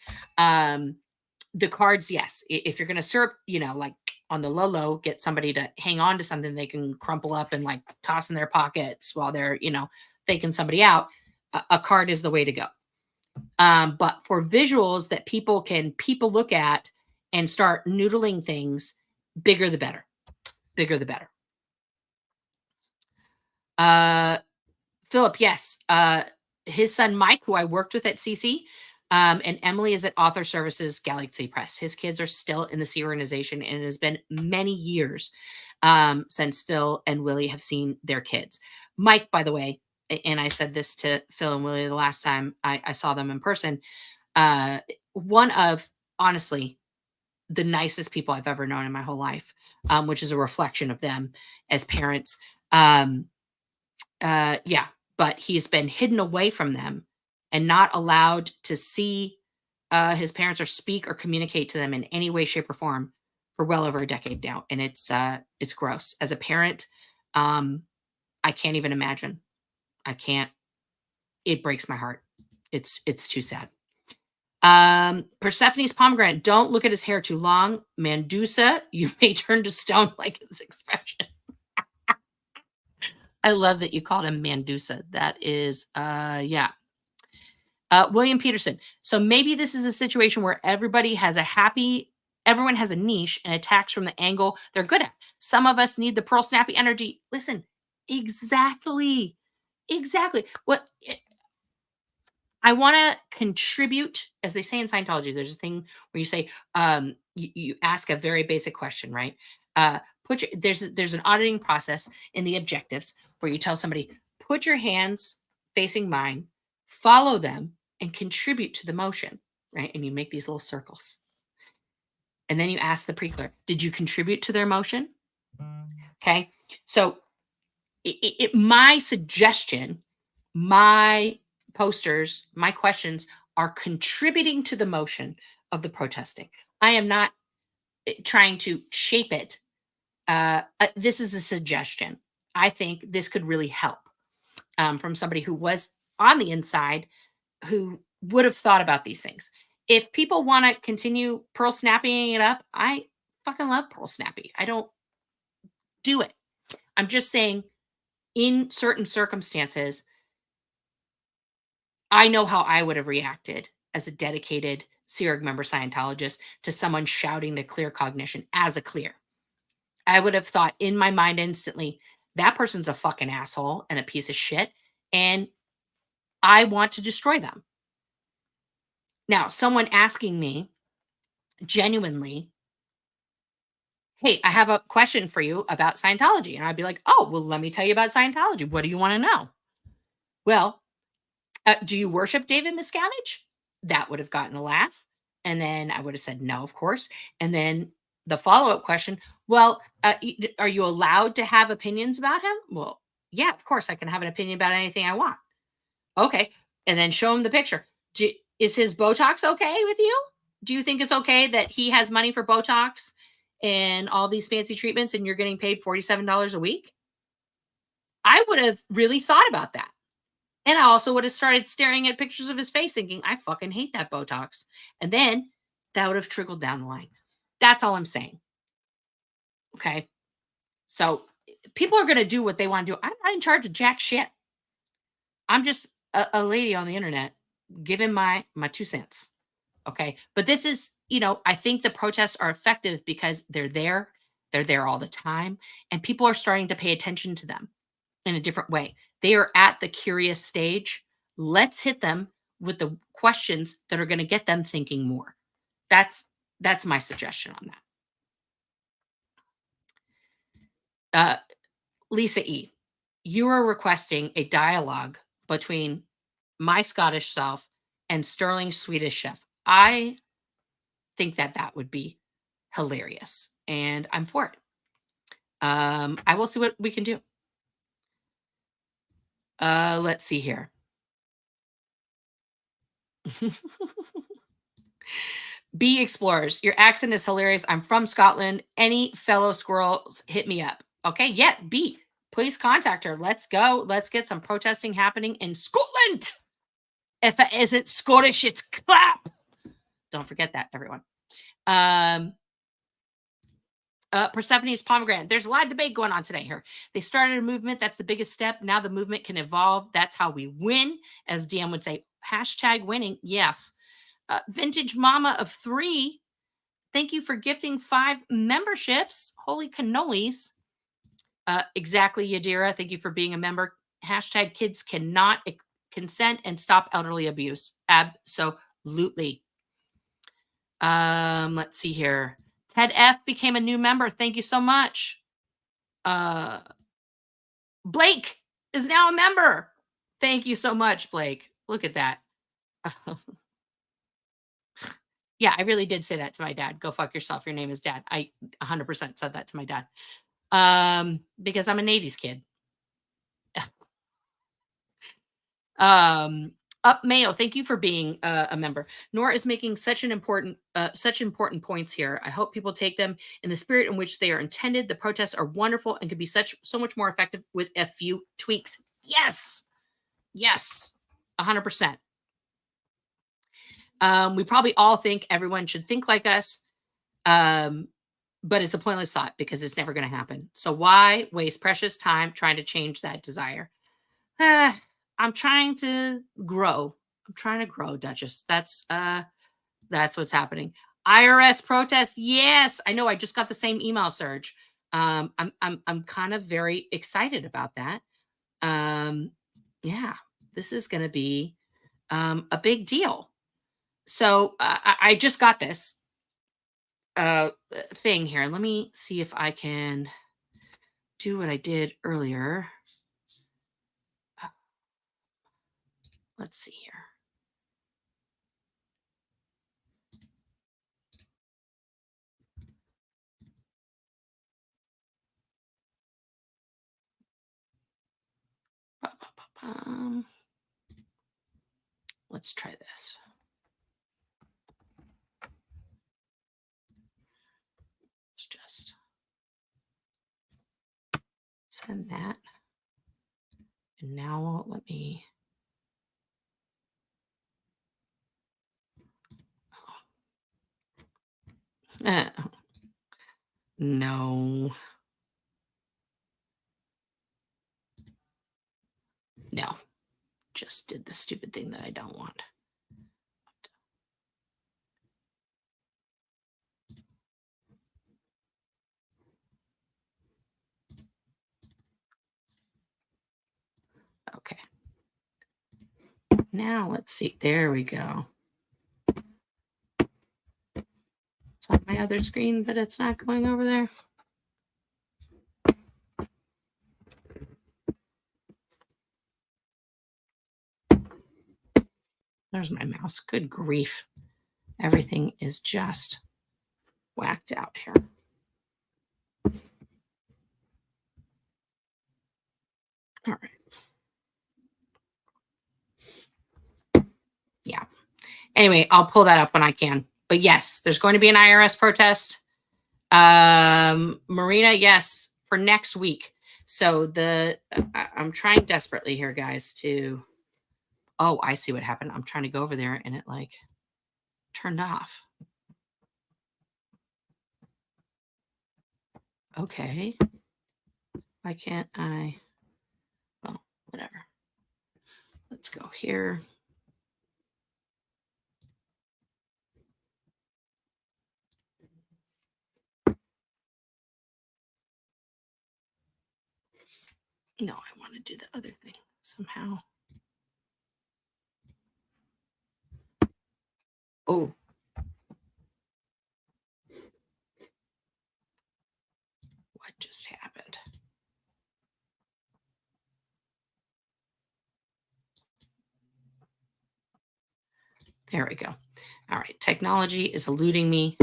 The cards, yes. If you're going to serve, like on the low, get somebody to hang on to something they can crumple up and like toss in their pockets while they're, faking somebody out, a card is the way to go. But for visuals that people look at and start noodling things, bigger the better. Bigger the better. Philip, yes. His son Mike, who I worked with at CC, and Emily is at Author Services Galaxy Press. His kids are still in the C organization, and it has been many years since Phil and Willie have seen their kids. Mike, by the way, and I said this to Phil and Willie the last time I saw them in person, one of, honestly, the nicest people I've ever known in my whole life, which is a reflection of them as parents. Yeah, but he's been hidden away from them and not allowed to see his parents or speak or communicate to them in any way, shape, or form for well over a decade now. And it's gross. As a parent, I can't even imagine. I can't. It breaks my heart. It's too sad. Persephone's pomegranate. Don't look at his hair too long. Mandusa, you may turn to stone, like his expression. I love that you called him Mandusa. That is, yeah. William Peterson. So maybe this is a situation where everyone has a niche and attacks from the angle they're good at. Some of us need the pearl snappy energy. Listen, exactly. Exactly. I want to contribute, as they say in Scientology. There's a thing where you say, you ask a very basic question, right? There's an auditing process in the objectives where you tell somebody, put your hands facing mine, follow them, and contribute to the motion, right? And you make these little circles. And then you ask the pre-clerk, did you contribute to their motion? Okay. So my suggestion, my posters, my questions are contributing to the motion of the protesting. I am not trying to shape it. This is a suggestion. I think this could really help from somebody who was on the inside, who would have thought about these things. If people want to continue pearl snapping it up, I fucking love pearl snappy. I don't do it. I'm just saying, in certain circumstances, I know how I would have reacted as a dedicated CERG member Scientologist to someone shouting the clear cognition as a clear. I would have thought in my mind instantly, that person's a fucking asshole and a piece of shit, and I want to destroy them. Now, someone asking me genuinely, hey, I have a question for you about Scientology. And I'd be like, oh, well, let me tell you about Scientology. What do you want to know? Well, do you worship David Miscavige? That would have gotten a laugh. And then I would have said, no, of course. And then the follow-up question, well, are you allowed to have opinions about him? Well, yeah, of course, I can have an opinion about anything I want. Okay. And then show him the picture. Is his Botox okay with you? Do you think it's okay that he has money for Botox and all these fancy treatments and you're getting paid $47 a week? I would have really thought about that. And I also would have started staring at pictures of his face thinking, I fucking hate that Botox. And then that would have trickled down the line. That's all I'm saying. Okay. So people are going to do what they want to do. I'm not in charge of jack shit. I'm just a lady on the internet giving my 2 cents. Okay. But this is, I think the protests are effective because they're there. They're there all the time. And people are starting to pay attention to them in a different way. They are at the curious stage. Let's hit them with the questions that are going to get them thinking more. That's my suggestion on that. Lisa E., you are requesting a dialogue between my Scottish self and Sterling's Swedish chef. I think that would be hilarious, and I'm for it. I will see what we can do. Let's see here. B Explorers, your accent is hilarious. I'm from Scotland. Any fellow squirrels, hit me up. Okay, yeah, B, please contact her. Let's go. Let's get some protesting happening in Scotland. If it isn't Scottish, it's clap. Don't forget that, everyone. Persephone's pomegranate. There's a lot of debate going on today here. They started a movement. That's the biggest step. Now the movement can evolve. That's how we win, as DM would say. Hashtag winning. Yes. Vintage Mama of 3. Thank you for gifting 5 memberships. Holy cannolis. Exactly, Yadira. Thank you for being a member. Hashtag kids cannot consent and stop elderly abuse. Absolutely. Let's see here. Ted F became a new member. Thank you so much. Blake is now a member. Thank you so much, Blake. Look at that. Yeah, I really did say that to my dad. Go fuck yourself. Your name is Dad. I 100% said that to my dad. Because I'm an 80s kid. Up Mayo, thank you for being a member. Nora is making such important points here. I hope people take them in the spirit in which they are intended. The protests are wonderful and can be so much more effective with a few tweaks. Yes, 100%. We probably all think everyone should think like us, but it's a pointless thought because it's never going to happen. So why waste precious time trying to change that desire? I'm trying to grow. Duchess. That's what's happening. IRS protest. Yes, I know. I just got the same email, Serge. I'm kind of very excited about that. yeah, this is going to be a big deal. So I just got this thing here. Let me see if I can do what I did earlier. Let's see here. Let's try this. Let's just send that. And now let me. No. No. Just did the stupid thing that I don't want. Okay. Now let's see. There we go. It's on my other screen, but it's not going over there. There's my mouse. Good grief. Everything is just whacked out here. All right. Yeah. Anyway, I'll pull that up when I can. But yes, there's going to be an IRS protest. Marina, yes, for next week. So I'm trying desperately here, guys, to. Oh, I see what happened. I'm trying to go over there and it like turned off. Okay. Why can't I? Well, whatever. Let's go here. No, I want to do the other thing somehow. Oh. What just happened? There we go. All right. Technology is eluding me.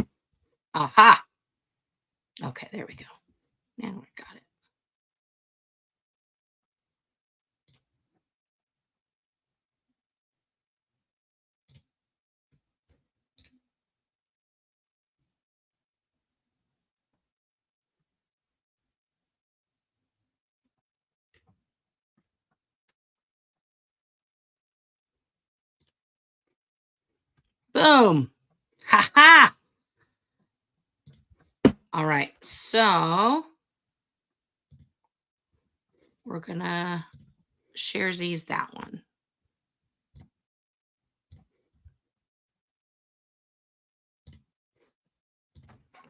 Aha. Okay, there we go. Now I got it. Boom. Ha ha. All right. So we're going to share these that one.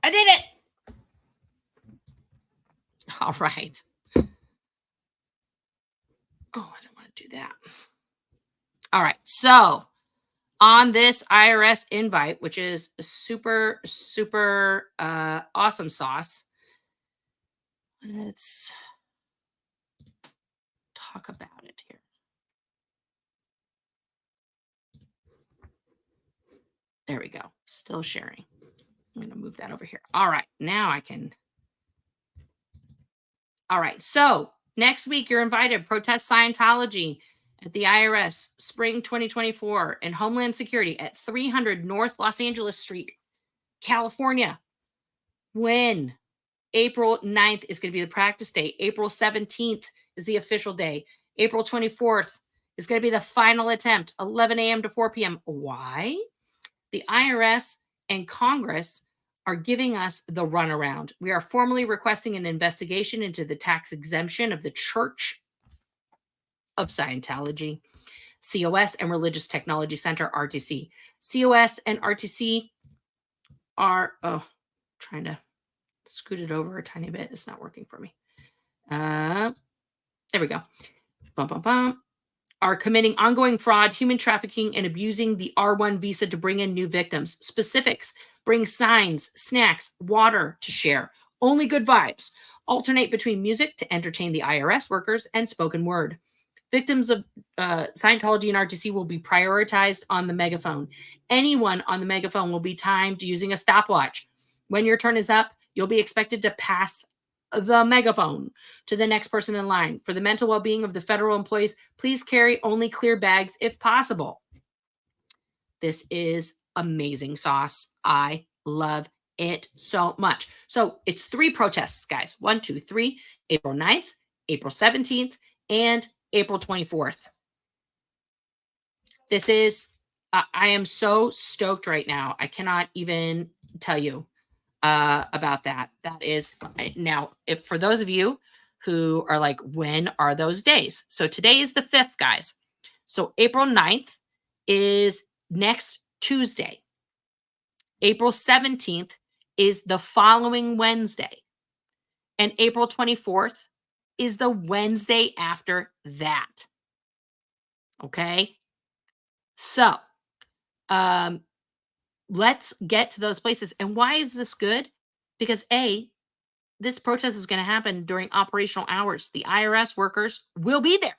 I did it. All right. Oh, I don't want to do that. All right. So on this IRS invite, which is super, super awesome sauce, let's talk about it here. There we go. Still sharing. I'm going to move that over here. All right. Now I can. All right. So next week, you're invited. Protest Scientology at the IRS, spring 2024, and Homeland Security at 300 North Los Angeles Street, California. When? April 9th is going to be the practice day. April 17th is the official day. April 24th is going to be the final attempt, 11 a.m. to 4 p.m. Why? The IRS and Congress are giving us the runaround. We are formally requesting an investigation into the tax exemption of the Church of Scientology, COS, and Religious Technology Center, RTC. COS and RTC are, trying to scoot it over a tiny bit. It's not working for me. There we go. Bum, bum, bum. are committing ongoing fraud, human trafficking, and abusing the R1 visa to bring in new victims. Specifics: bring signs, snacks, water to share. Only good vibes. Alternate between music to entertain the IRS workers and spoken word. Victims of Scientology and RTC will be prioritized on the megaphone. Anyone on the megaphone will be timed using a stopwatch. When your turn is up, you'll be expected to pass the megaphone to the next person in line. For the mental well-being of the federal employees, please carry only clear bags if possible. This is amazing sauce. I love it so much. So it's 3 protests, guys. 1, 2, 3, April 9th, April 17th, and April 24th. This is, I am so stoked right now. I cannot even tell you about that. That is, now, if for those of you who are like, when are those days? So today is the 5th, guys. So April 9th is next Tuesday. April 17th is the following Wednesday. And April 24th is the Wednesday after that. Okay? So, let's get to those places. And why is this good? Because A, this protest is going to happen during operational hours. The IRS workers will be there.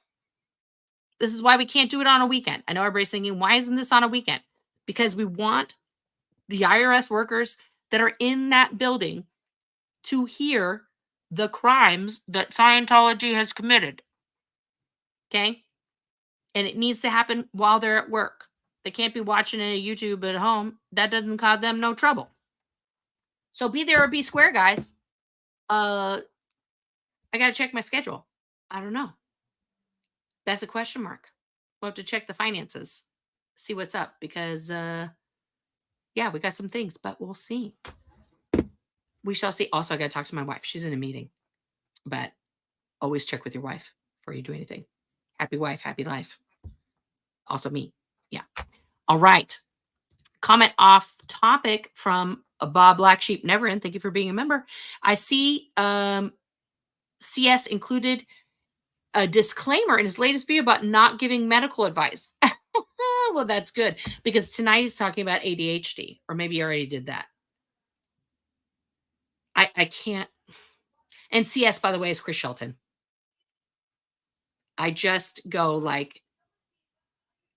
This is why we can't do it on a weekend. I know everybody's thinking, why isn't this on a weekend? Because we want the IRS workers that are in that building to hear the crimes that Scientology has committed. Okay? And it needs to happen while they're at work. They can't be watching it on YouTube at home. That doesn't cause them no trouble. So be there or be square, guys. I got to check my schedule. I don't know. That's a question mark. We'll have to check the finances, see what's up, because, yeah, we got some things, but we'll see. We shall see. Also, I got to talk to my wife. She's in a meeting, but always check with your wife before you do anything. Happy wife, happy life. Also me. Yeah. All right. Comment off topic from Bob Black Sheep Never In. Thank you for being a member. I see CS included a disclaimer in his latest video about not giving medical advice. Well, that's good, because tonight he's talking about ADHD, or maybe he already did that. I can't. And CS, by the way, is Chris Shelton. I just go like,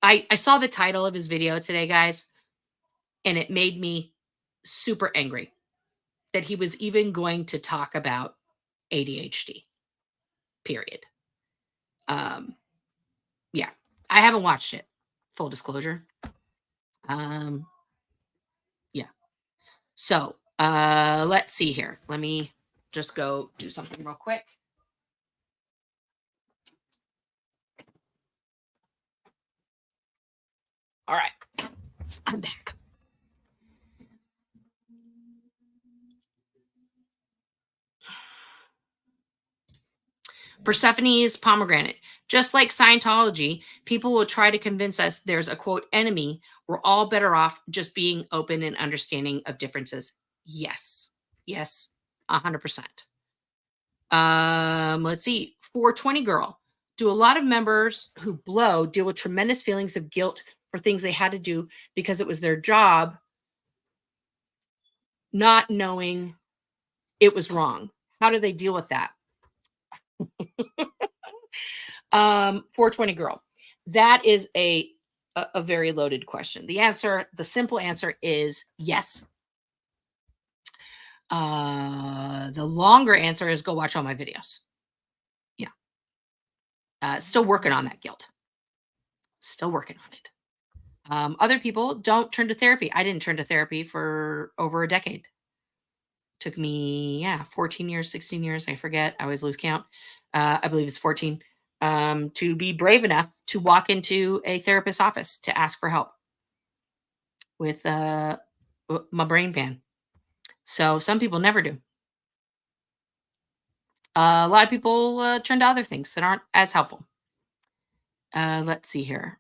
I saw the title of his video today, guys, and it made me super angry that he was even going to talk about ADHD, period. Yeah, I haven't watched it, full disclosure. Yeah. So, let's see here. Let me just go do something real quick. All right. I'm back. Persephone's pomegranate. Just like Scientology, people will try to convince us there's a, quote, enemy. We're all better off just being open and understanding of differences. Yes. Yes. 100%. Let's see. 420 girl. Do a lot of members who blow deal with tremendous feelings of guilt for things they had to do because it was their job, not knowing it was wrong? How do they deal with that? 420 girl. That is a very loaded question. The simple answer is yes. The longer answer is go watch all my videos. Yeah. Still working on that guilt. Still working on it. Other people don't turn to therapy. I didn't turn to therapy for over a decade. Took me, 14 years, 16 years. I forget. I always lose count. I believe it's 14. To be brave enough to walk into a therapist's office to ask for help with my brain pan. So some people never do. A lot of people turn to other things that aren't as helpful. Let's see here.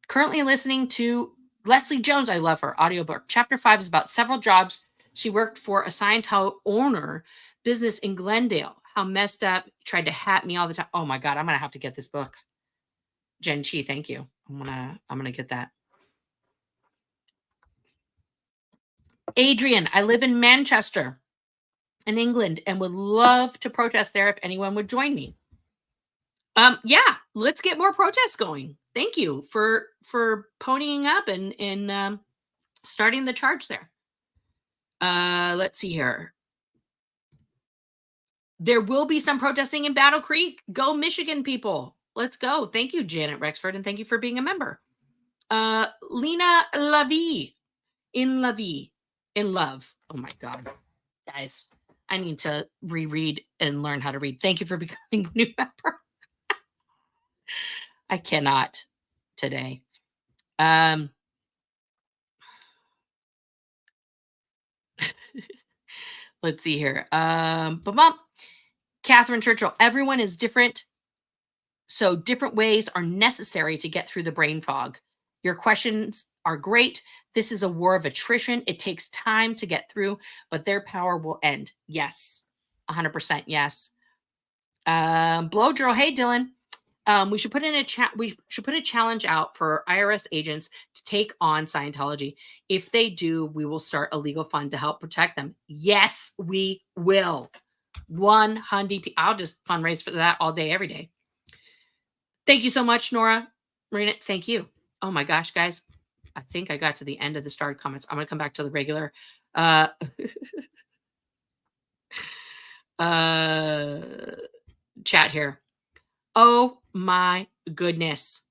Currently listening to Leslie Jones. I love her audiobook. Chapter 5 is about several jobs she worked for a Sciento owner business in Glendale. How messed up. Tried to hat me all the time. Oh my God, I'm gonna have to get this book. Jen Chi, thank you. I'm gonna get that. Adrian, I live in Manchester in England and would love to protest there if anyone would join me. Yeah, let's get more protests going. Thank you for ponying up and starting the charge there. Let's see here. There will be some protesting in Battle Creek. Go Michigan, people. Let's go. Thank you, Janet Rexford, and thank you for being a member. Lena Lavie. In Lavie. In love. Oh my God. Guys, I need to reread and learn how to read. Thank you for becoming a new member. I cannot today. Let's see here. Catherine Churchill. Everyone is different, so different ways are necessary to get through the brain fog. Your questions are great. This is a war of attrition. It takes time to get through, but their power will end. Yes, 100%. Yes. Blow drill. Hey, Dylan. We should put in a chat. We should put a challenge out for IRS agents to take on Scientology. If they do, we will start a legal fund to help protect them. Yes, we will. 100. I'll just fundraise for that all day, every day. Thank you so much, Nora. Marina, thank you. Oh my gosh, guys. I think I got to the end of the starred comments. I'm going to come back to the regular chat here. Oh my goodness.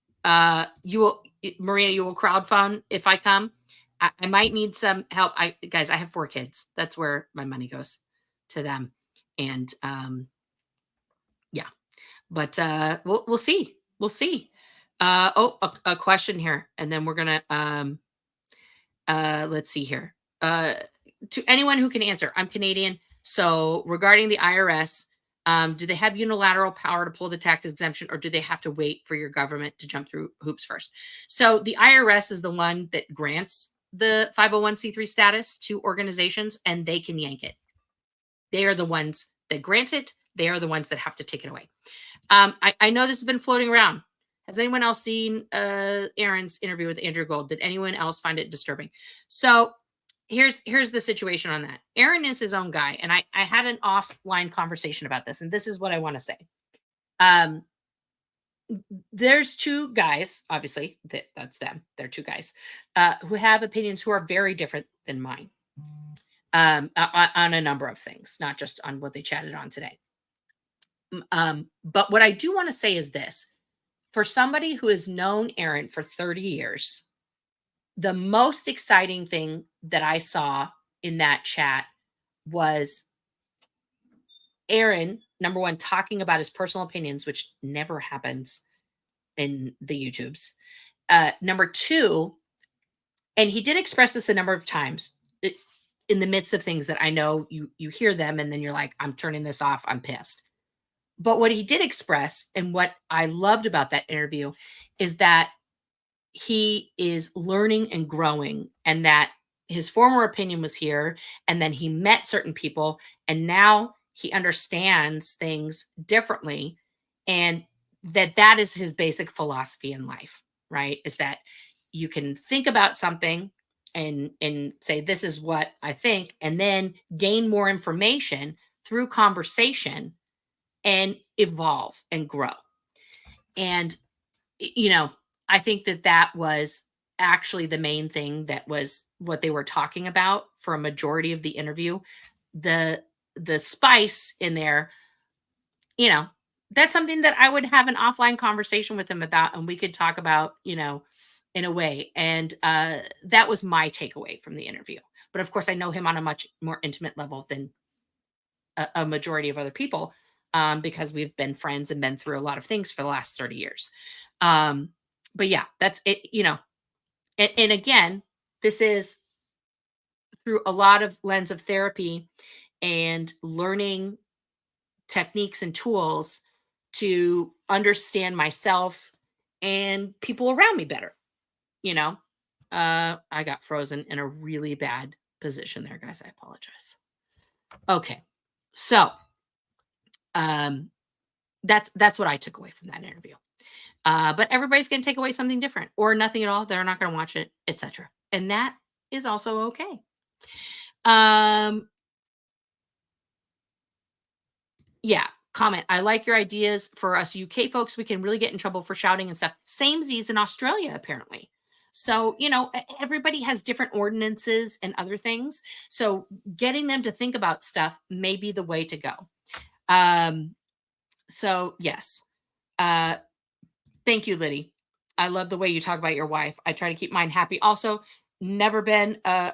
You will, Maria, you will crowdfund if I come. I might need some help. Guys, I have 4 kids. That's where my money goes, to them. And yeah, but we'll see. We'll see. A question here, and then we're gonna let's see here. To anyone who can answer, I'm Canadian. So regarding the IRS, do they have unilateral power to pull the tax exemption, or do they have to wait for your government to jump through hoops first? So the IRS is the one that grants the 501c3 status to organizations, and they can yank it. They are the ones that grant it. They are the ones that have to take it away. I know this has been floating around. Has anyone else seen Aaron's interview with Andrew Gold? Did anyone else find it disturbing? So here's the situation on that. Aaron is his own guy, and I had an offline conversation about this, and this is what I want to say. There's 2 guys, obviously, that's them. They're 2 guys who have opinions who are very different than mine on a number of things, not just on what they chatted on today. But what I do want to say is this. For somebody who has known Aaron for 30 years, the most exciting thing that I saw in that chat was Aaron, number one, talking about his personal opinions, which never happens in the YouTubes. Number 2, and he did express this a number of times in the midst of things that I know you hear them and then you're like, I'm turning this off. I'm pissed. But what he did express, and what I loved about that interview, is that he is learning and growing, and that his former opinion was here, and then he met certain people, and now he understands things differently, and that is his basic philosophy in life, right? Is that you can think about something and say, this is what I think, and then gain more information through conversation and evolve and grow. And, I think that was actually the main thing that was what they were talking about for a majority of the interview. The spice in there, that's something that I would have an offline conversation with him about, and we could talk about, in a way. And that was my takeaway from the interview. But of course, I know him on a much more intimate level than a majority of other people, because we've been friends and been through a lot of things for the last 30 years. But yeah, that's it, and again, this is through a lot of lens of therapy and learning techniques and tools to understand myself and people around me better. I got frozen in a really bad position there, guys. I apologize. Okay. So that's what I took away from that interview. But everybody's going to take away something different or nothing at all. They're not going to watch it, etc. And that is also okay. Yeah, comment. I like your ideas for us UK folks. We can really get in trouble for shouting and stuff. Samesies in Australia, apparently. So, you know, everybody has different ordinances and other things. So getting them to think about stuff may be the way to go. So yes. Thank you, Liddy. I love the way you talk about your wife. I try to keep mine happy. Also, never been a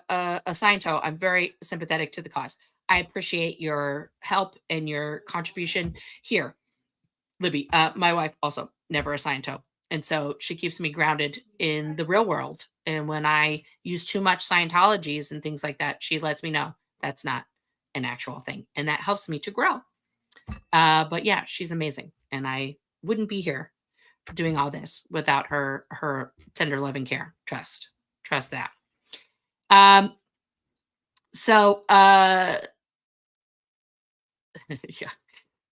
Sciento. I'm very sympathetic to the cause. I appreciate your help and your contribution here. Libby, my wife, also never a Sciento. And so she keeps me grounded in the real world. And when I use too much Scientologies and things like that, she lets me know that's not an actual thing. And that helps me to grow. But yeah, she's amazing. And I wouldn't be here doing all this without her tender loving care. Trust that. Yeah.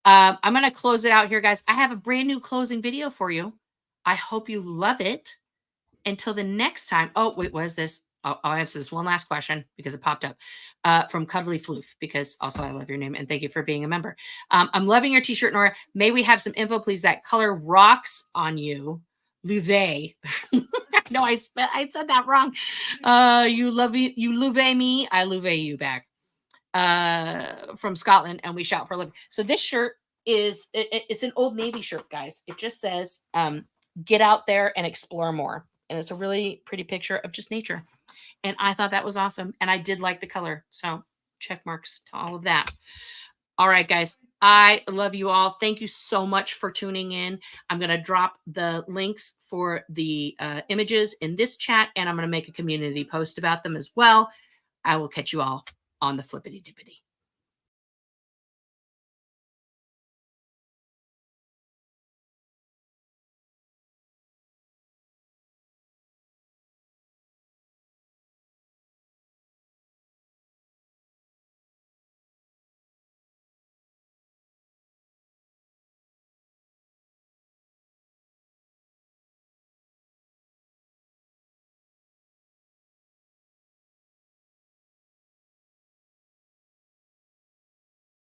I'm going to close it out here, guys. I have a brand new closing video for you. I hope you love it. Until the next time. Oh, wait, what is this? I'll answer this one last question because it popped up from Cuddly Floof, because also I love your name and thank you for being a member. I'm loving your t-shirt, Nora. May we have some info, please? That color rocks on you. Louvet. No, I said that wrong. You Louvet me. I Louvet you back. From Scotland, and we shout for a living. So this shirt is it's an Old Navy shirt, guys. It just says get out there and explore more. And it's a really pretty picture of just nature. And I thought that was awesome. And I did like the color. So check marks to all of that. All right, guys. I love you all. Thank you so much for tuning in. I'm going to drop the links for the images in this chat, and I'm going to make a community post about them as well. I will catch you all on the flippity dippity.